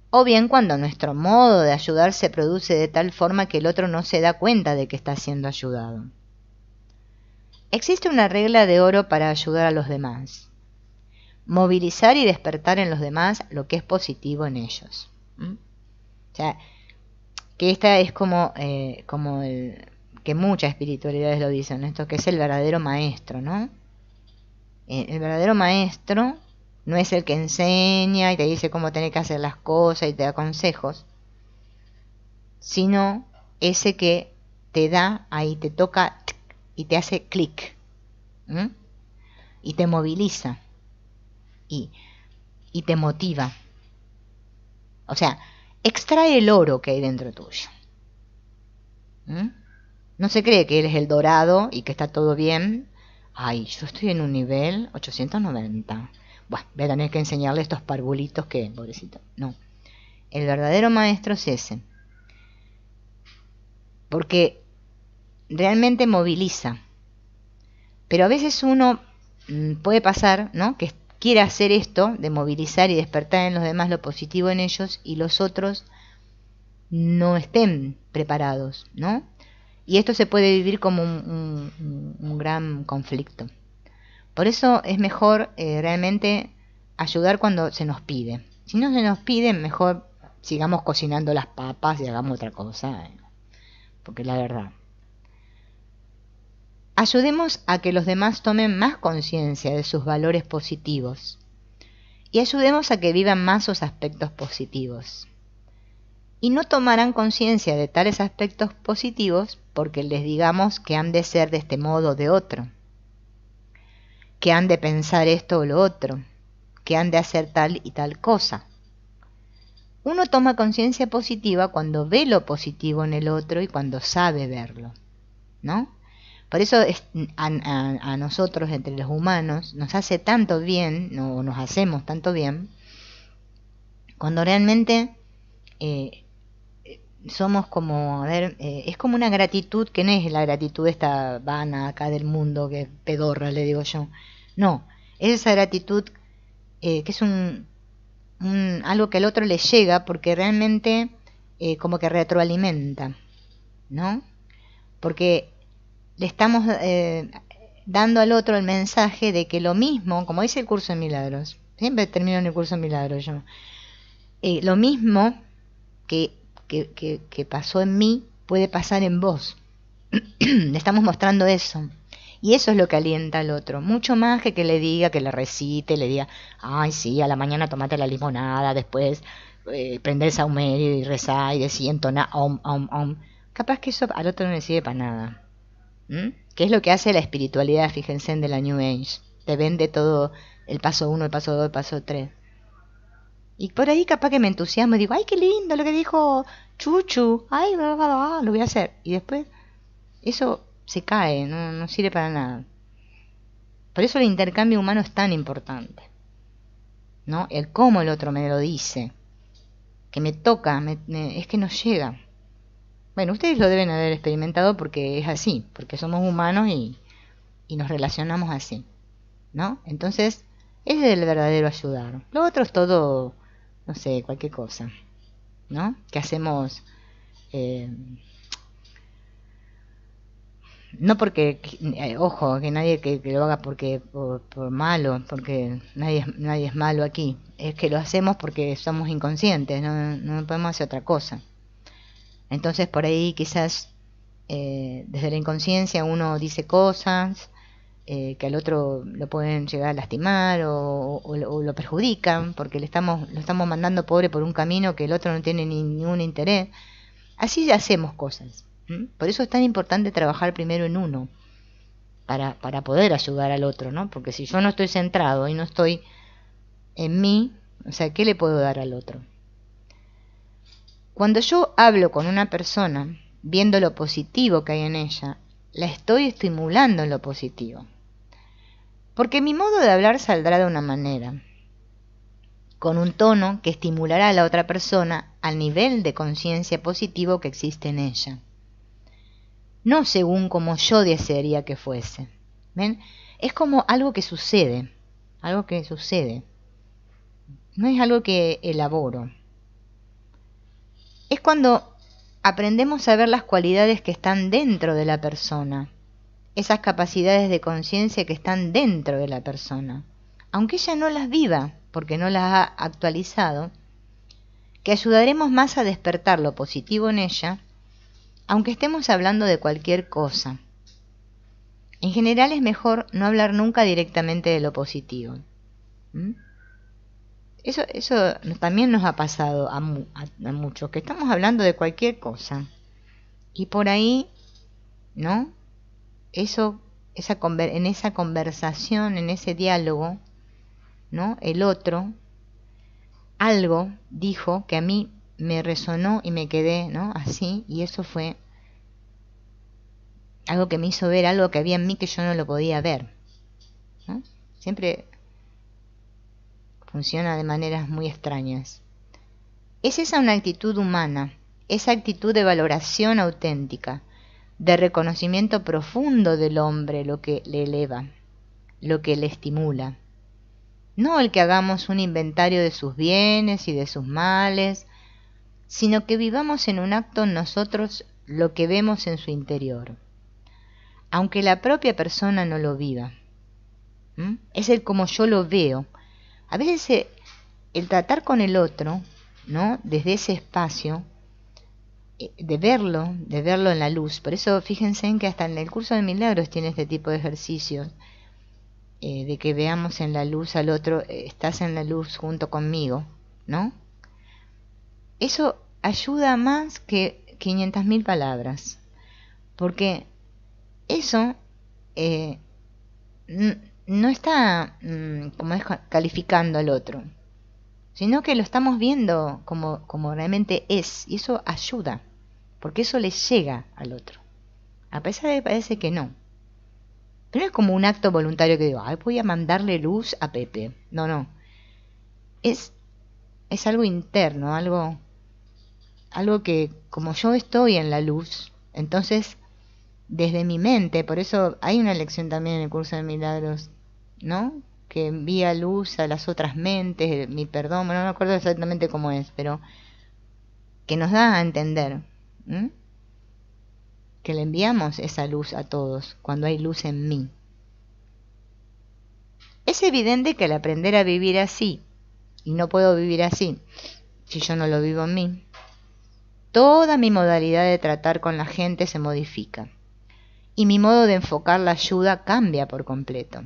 o bien cuando nuestro modo de ayudar se produce de tal forma que el otro no se da cuenta de que está siendo ayudado. Existe una regla de oro para ayudar a los demás: movilizar y despertar en los demás lo que es positivo en ellos. O sea, que esta es como que muchas espiritualidades lo dicen, esto que es el verdadero maestro, ¿no? El verdadero maestro no es el que enseña y te dice cómo tenés que hacer las cosas y te da consejos, sino ese que te da, ahí te toca y te hace clic, y te moviliza y te motiva. O sea, extrae el oro que hay dentro tuyo. No se cree que eres el dorado y que está todo bien. Ay, yo estoy en un nivel 890. Bueno, voy a tener que enseñarle estos parvulitos que, pobrecito. No. El verdadero maestro es ese. Porque realmente moviliza. Pero a veces uno puede pasar, ¿no?, que quiere hacer esto de movilizar y despertar en los demás lo positivo en ellos y los otros no estén preparados, ¿no? Y esto se puede vivir como un gran conflicto. Por eso es mejor realmente ayudar cuando se nos pide. Si no se nos pide, mejor sigamos cocinando las papas y hagamos otra cosa, porque la verdad. Ayudemos a que los demás tomen más conciencia de sus valores positivos y ayudemos a que vivan más sus aspectos positivos. Y no tomarán conciencia de tales aspectos positivos porque les digamos que han de ser de este modo o de otro, que han de pensar esto o lo otro, que han de hacer tal y tal cosa. Uno toma conciencia positiva cuando ve lo positivo en el otro y cuando sabe verlo, ¿no? Por eso a nosotros, entre los humanos, nos hace tanto bien, no nos hacemos tanto bien, cuando realmente somos como, a ver, es como una gratitud que no es la gratitud esta vana acá del mundo, que pedorra le digo yo. No, es esa gratitud que es algo que al otro le llega porque realmente como que retroalimenta, ¿no? Porque le estamos dando al otro el mensaje de que lo mismo, como dice el curso de milagros, siempre termino en el curso de milagros yo, lo mismo que pasó en mí puede pasar en vos. Le estamos mostrando eso. Y eso es lo que alienta al otro, mucho más que le diga, que le recite, le diga, ay sí, a la mañana tomate la limonada, después prende el saumerio y rezá y decir, entona, om, om, om. Capaz que eso al otro no le sirve para nada. ¿Qué es lo que hace la espiritualidad, fíjense, de la New Age? Te vende todo el paso 1, el paso 2, el paso 3. Y por ahí capaz que me entusiasmo y digo, ay, qué lindo lo que dijo Chuchu, ay, bla, bla, bla, lo voy a hacer. Y después eso se cae, no sirve para nada. Por eso el intercambio humano es tan importante, ¿no? El cómo el otro me lo dice, que me toca, es que nos llega. Bueno, ustedes lo deben haber experimentado porque es así, porque somos humanos y nos relacionamos así, ¿no? Entonces, ese es el verdadero ayudar. Lo otro es todo, no sé, cualquier cosa, ¿no? Que hacemos, no porque, ojo, que nadie que lo haga porque por malo, porque nadie es malo aquí. Es que lo hacemos porque somos inconscientes, no podemos hacer otra cosa. Entonces por ahí quizás desde la inconsciencia uno dice cosas que al otro lo pueden llegar a lastimar o lo perjudican porque lo estamos mandando pobre por un camino que el otro no tiene ningún interés. Así hacemos cosas. Por eso es tan importante trabajar primero en uno. para poder ayudar al otro, ¿no? Porque si yo no estoy centrado y no estoy en mí, o sea, ¿qué le puedo dar al otro? Cuando yo hablo con una persona, viendo lo positivo que hay en ella, la estoy estimulando en lo positivo. Porque mi modo de hablar saldrá de una manera, con un tono que estimulará a la otra persona al nivel de conciencia positivo que existe en ella. No según como yo desearía que fuese. ¿Ven? Es como algo que sucede, algo que sucede. No es algo que elaboro. Es cuando aprendemos a ver las cualidades que están dentro de la persona, esas capacidades de conciencia que están dentro de la persona, aunque ella no las viva, porque no las ha actualizado, que ayudaremos más a despertar lo positivo en ella, aunque estemos hablando de cualquier cosa. En general es mejor no hablar nunca directamente de lo positivo. Eso también nos ha pasado a muchos, que estamos hablando de cualquier cosa. Y por ahí, ¿no? En esa conversación, en ese diálogo, ¿no? El otro, algo dijo que a mí me resonó y me quedé, ¿no? Así, y eso fue algo que me hizo ver algo que había en mí que yo no lo podía ver, ¿no? Siempre funciona de maneras muy extrañas. Es esa una actitud humana, esa actitud de valoración auténtica, de reconocimiento profundo del hombre, lo que le eleva, lo que le estimula. No el que hagamos un inventario de sus bienes y de sus males, sino que vivamos en un acto en nosotros lo que vemos en su interior, aunque la propia persona no lo viva. Es el como yo lo veo. A veces el tratar con el otro, ¿no? Desde ese espacio, de verlo en la luz. Por eso fíjense en que hasta en el curso de milagros tiene este tipo de ejercicios, de que veamos en la luz al otro, estás en la luz junto conmigo, ¿no? Eso ayuda más que 500.000 palabras, porque eso no está como es calificando al otro, sino que lo estamos viendo como realmente es, y eso ayuda, porque eso le llega al otro, a pesar de que parece que no. Pero no es como un acto voluntario que digo, ay, voy a mandarle luz a Pepe. No. Es algo interno, algo que como yo estoy en la luz, entonces desde mi mente, por eso hay una lección también en el curso de milagros, ¿no? Que envía luz a las otras mentes, mi perdón, no me acuerdo exactamente cómo es, pero que nos da a entender, que le enviamos esa luz a todos cuando hay luz en mí. Es evidente que al aprender a vivir así, y no puedo vivir así si yo no lo vivo en mí, toda mi modalidad de tratar con la gente se modifica y mi modo de enfocar la ayuda cambia por completo.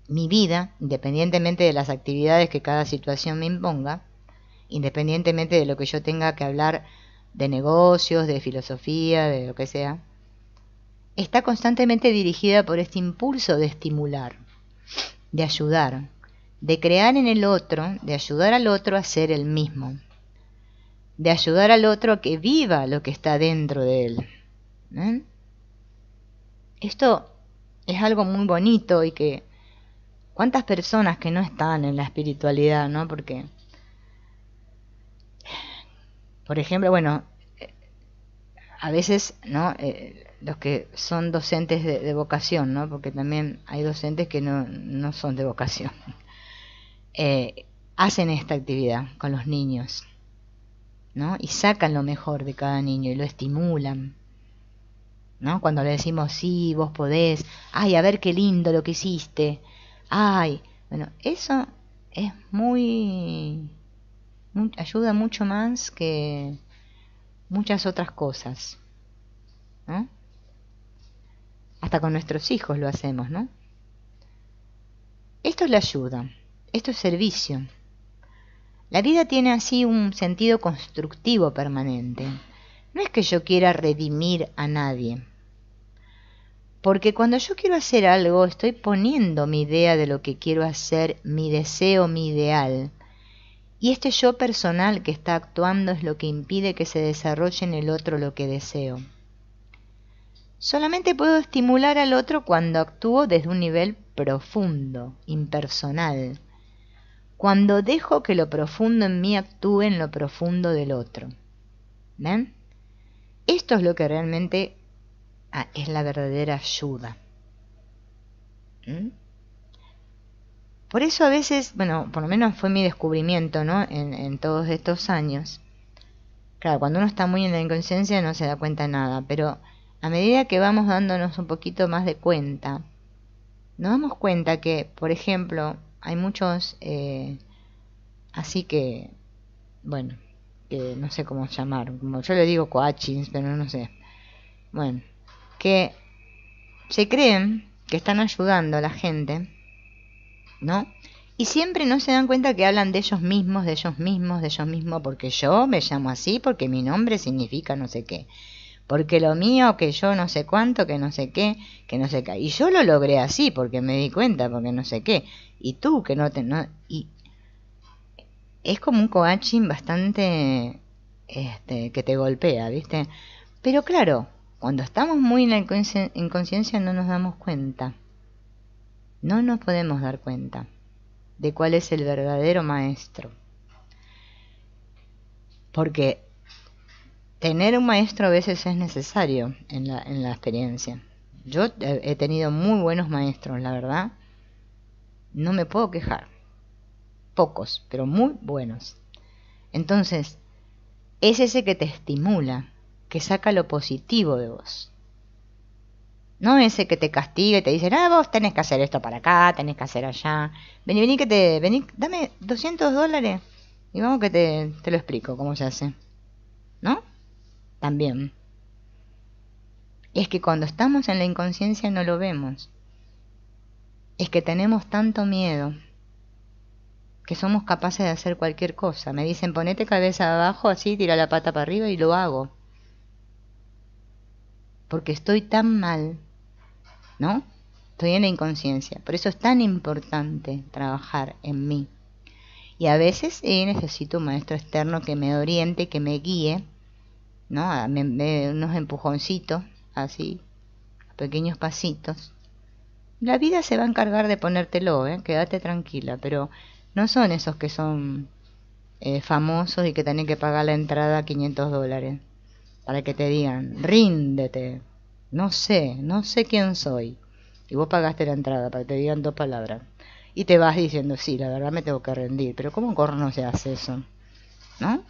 Mi vida, independientemente de las actividades que cada situación me imponga, independientemente de lo que yo tenga que hablar de negocios, de filosofía, de lo que sea, está constantemente dirigida por este impulso de estimular, de ayudar, de crear en el otro, de ayudar al otro a ser el mismo, de ayudar al otro a que viva lo que está dentro de él. Esto es algo muy bonito y que cuántas personas que no están en la espiritualidad, ¿no? Porque, por ejemplo, bueno, a veces, ¿no? Los que son docentes de vocación, ¿no? Porque también hay docentes que no son de vocación. Hacen esta actividad con los niños, ¿no? Y sacan lo mejor de cada niño y lo estimulan, ¿no? Cuando le decimos, sí, vos podés, ay, a ver qué lindo lo que hiciste, ay, bueno, eso es ayuda mucho más que muchas otras cosas, ¿no? Hasta con nuestros hijos lo hacemos, ¿no? Esto es la ayuda, esto es servicio. La vida tiene así un sentido constructivo permanente. No es que yo quiera redimir a nadie, Porque cuando yo quiero hacer algo, estoy poniendo mi idea de lo que quiero hacer, mi deseo, mi ideal. Y este yo personal que está actuando es lo que impide que se desarrolle en el otro lo que deseo. Solamente puedo estimular al otro cuando actúo desde un nivel profundo, impersonal. Cuando dejo que lo profundo en mí actúe en lo profundo del otro. ¿Ven? Esto es lo que realmente es la verdadera ayuda. ¿Mm? Por eso a veces, bueno, por lo menos fue mi descubrimiento, ¿no? En todos estos años. Claro, cuando uno está muy en la inconsciencia no se da cuenta de nada, pero a medida que vamos dándonos un poquito más de cuenta, nos damos cuenta que, por ejemplo, hay muchos, así que, bueno, que no sé cómo llamar, como yo le digo coachings, pero no sé, bueno, que se creen que están ayudando a la gente, ¿no? Y siempre no se dan cuenta que hablan de ellos mismos, de ellos mismos, de ellos mismos, porque yo me llamo así, porque mi nombre significa no sé qué, porque lo mío, que yo no sé cuánto, que no sé qué, que no sé qué. Y yo lo logré así, porque me di cuenta, porque no sé qué. Y tú, que no te... No, y es como un coaching bastante que te golpea, ¿viste? Pero claro, cuando estamos muy en la inconsciencia no nos damos cuenta. No nos podemos dar cuenta de cuál es el verdadero maestro. Porque tener un maestro a veces es necesario en la experiencia. Yo he tenido muy buenos maestros, la verdad. No me puedo quejar. Pocos, pero muy buenos. Entonces, es ese que te estimula, que saca lo positivo de vos. No ese que te castiga y te dice, vos tenés que hacer esto para acá, tenés que hacer allá. Vení, dame $200 y vamos que te lo explico cómo se hace. ¿No? También. Es que cuando estamos en la inconsciencia no lo vemos. Es que tenemos tanto miedo que somos capaces de hacer cualquier cosa. Me dicen, ponete cabeza abajo, así, tira la pata para arriba y lo hago. Porque estoy tan mal, ¿no? Estoy en la inconsciencia. Por eso es tan importante trabajar en mí. Y a veces necesito un maestro externo que me oriente, que me guíe, ¿no? Unos empujoncitos, así, pequeños pasitos. La vida se va a encargar de ponértelo, quédate tranquila, pero no son esos que son famosos y que tienen que pagar la entrada a $500 para que te digan, ríndete, no sé quién soy. Y vos pagaste la entrada para que te digan 2 palabras. Y te vas diciendo, sí, la verdad me tengo que rendir, pero ¿cómo corno se hace eso? ¿No?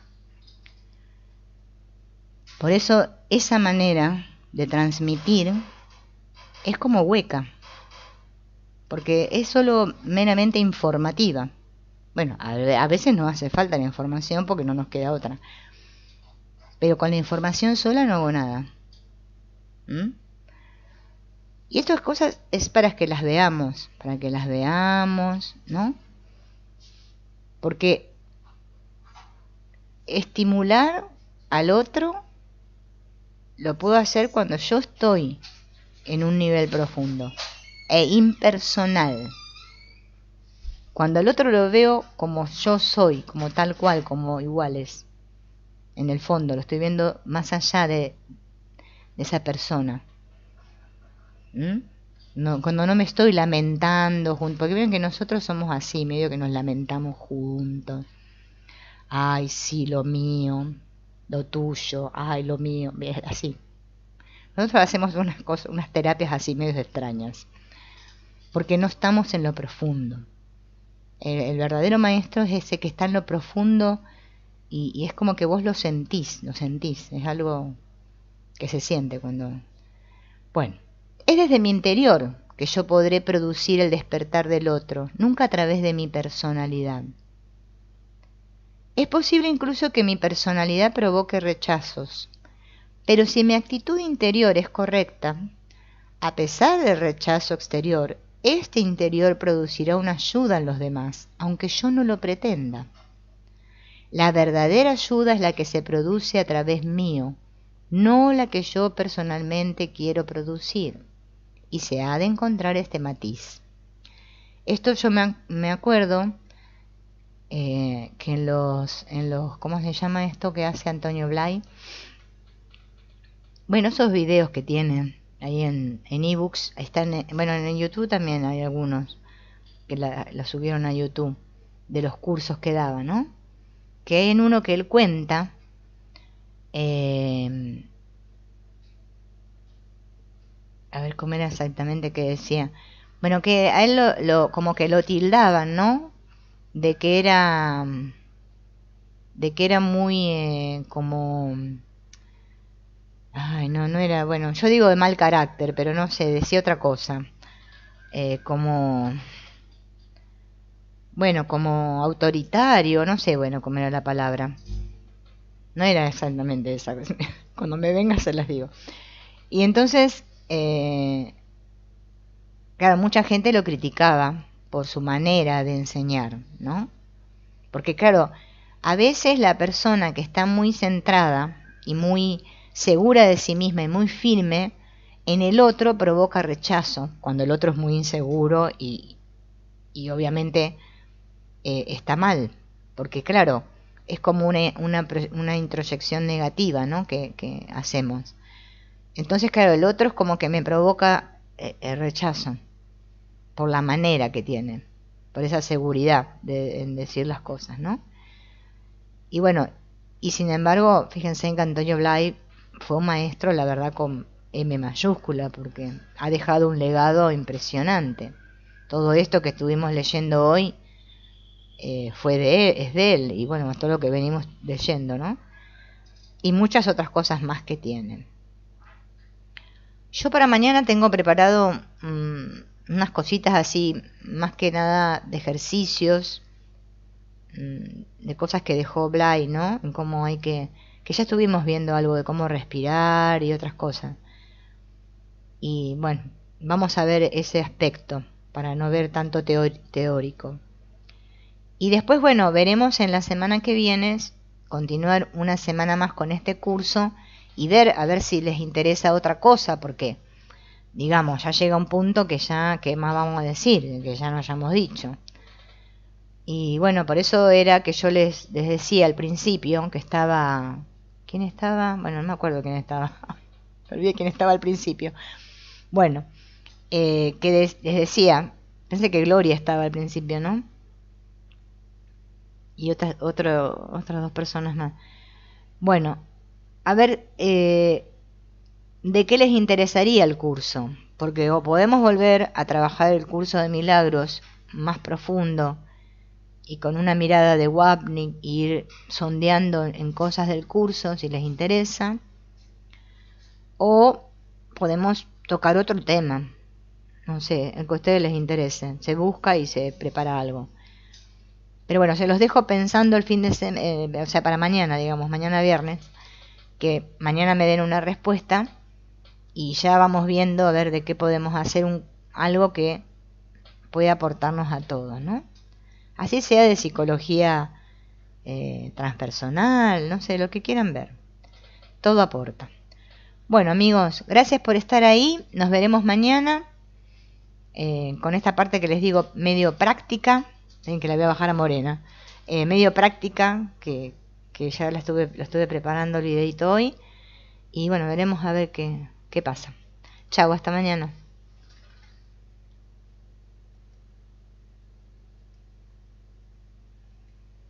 Por eso esa manera de transmitir es como hueca, porque es solo meramente informativa. Bueno, a veces nos hace falta la información porque no nos queda otra. Pero con la información sola no hago nada. ¿Mm? Y estas cosas es para que las veamos, ¿no? Porque estimular al otro lo puedo hacer cuando yo estoy en un nivel profundo e impersonal. Cuando al otro lo veo como yo soy, como tal cual, como iguales. En el fondo, lo estoy viendo más allá de esa persona. No, cuando no me estoy lamentando juntos, porque ven que nosotros somos así, medio que nos lamentamos juntos. Ay, sí, lo mío, lo tuyo, ay, lo mío, así. Nosotros hacemos unas terapias así medio extrañas, porque no estamos en lo profundo. El verdadero maestro es ese que está en lo profundo y es como que vos lo sentís, es algo que se siente cuando... Bueno, es desde mi interior que yo podré producir el despertar del otro, nunca a través de mi personalidad. Es posible incluso que mi personalidad provoque rechazos, pero si mi actitud interior es correcta, a pesar del rechazo exterior, este interior producirá una ayuda en los demás, aunque yo no lo pretenda. La verdadera ayuda es la que se produce a través mío, no la que yo personalmente quiero producir. y se ha de encontrar este matiz. Esto yo me acuerdo que en los, ¿cómo se llama esto que hace Antonio Blay? Bueno, esos videos que tienen ahí en ebooks, están, bueno, en YouTube también hay algunos que la subieron a YouTube, de los cursos que daba, ¿no? Que hay en uno que él cuenta, a ver cómo era exactamente que decía, bueno, que a él como que lo tildaban, ¿no? De que era muy como, ay, no era, bueno, yo digo de mal carácter, pero no sé, decía otra cosa, como, bueno, como autoritario, no sé, bueno, cómo era la palabra. No era exactamente esa. Cuando me venga se las digo. Y entonces, claro, mucha gente lo criticaba por su manera de enseñar, ¿no? Porque claro, a veces la persona que está muy centrada y muy segura de sí misma y muy firme, en el otro provoca rechazo, cuando el otro es muy inseguro y obviamente está mal, porque claro, es como una introyección negativa, ¿no? que hacemos. Entonces, claro, el otro es como que me provoca el rechazo por la manera que tiene, por esa seguridad en decir las cosas, ¿no? Y bueno, y sin embargo, fíjense en que Antonio Blay fue un maestro, la verdad, con M mayúscula, porque ha dejado un legado impresionante. Todo esto que estuvimos leyendo hoy fue de él, es de él, y bueno, todo lo que venimos leyendo, ¿no? Y muchas otras cosas más que tienen. Yo para mañana tengo preparado unas cositas así, más que nada de ejercicios, de cosas que dejó Blay, ¿no? En cómo hay que ya estuvimos viendo algo de cómo respirar y otras cosas. Y bueno, vamos a ver ese aspecto para no ver tanto teórico. Y después, bueno, veremos en la semana que viene, continuar una semana más con este curso y ver a ver si les interesa otra cosa, porque digamos, ya llega un punto que ya, ¿qué más vamos a decir? Que ya no hayamos dicho. Y bueno, por eso era que yo les decía al principio que estaba... ¿Quién estaba? Bueno, no me acuerdo quién estaba. Me olvidé quién estaba al principio. Bueno, que les decía, pensé que Gloria estaba al principio, ¿no? Y otras dos personas más. Bueno, a ver, ¿de qué les interesaría el curso? Porque o podemos volver a trabajar el curso de milagros más profundo y con una mirada de Wapnick e ir sondeando en cosas del curso si les interesa, o podemos tocar otro tema, no sé, el que a ustedes les interese, se busca y se prepara algo. Pero bueno, se los dejo pensando el fin de semana, o sea, para mañana, digamos, mañana viernes, que mañana me den una respuesta y ya vamos viendo a ver de qué podemos hacer algo que pueda aportarnos a todos, ¿no? Así sea de psicología transpersonal, no sé, lo que quieran ver. Todo aporta. Bueno, amigos, gracias por estar ahí. Nos veremos mañana con esta parte que les digo medio práctica, en que la voy a bajar a Morena. Medio práctica, que ya lo estuve preparando el videito hoy. Y bueno, veremos a ver qué pasa. Chau, hasta mañana.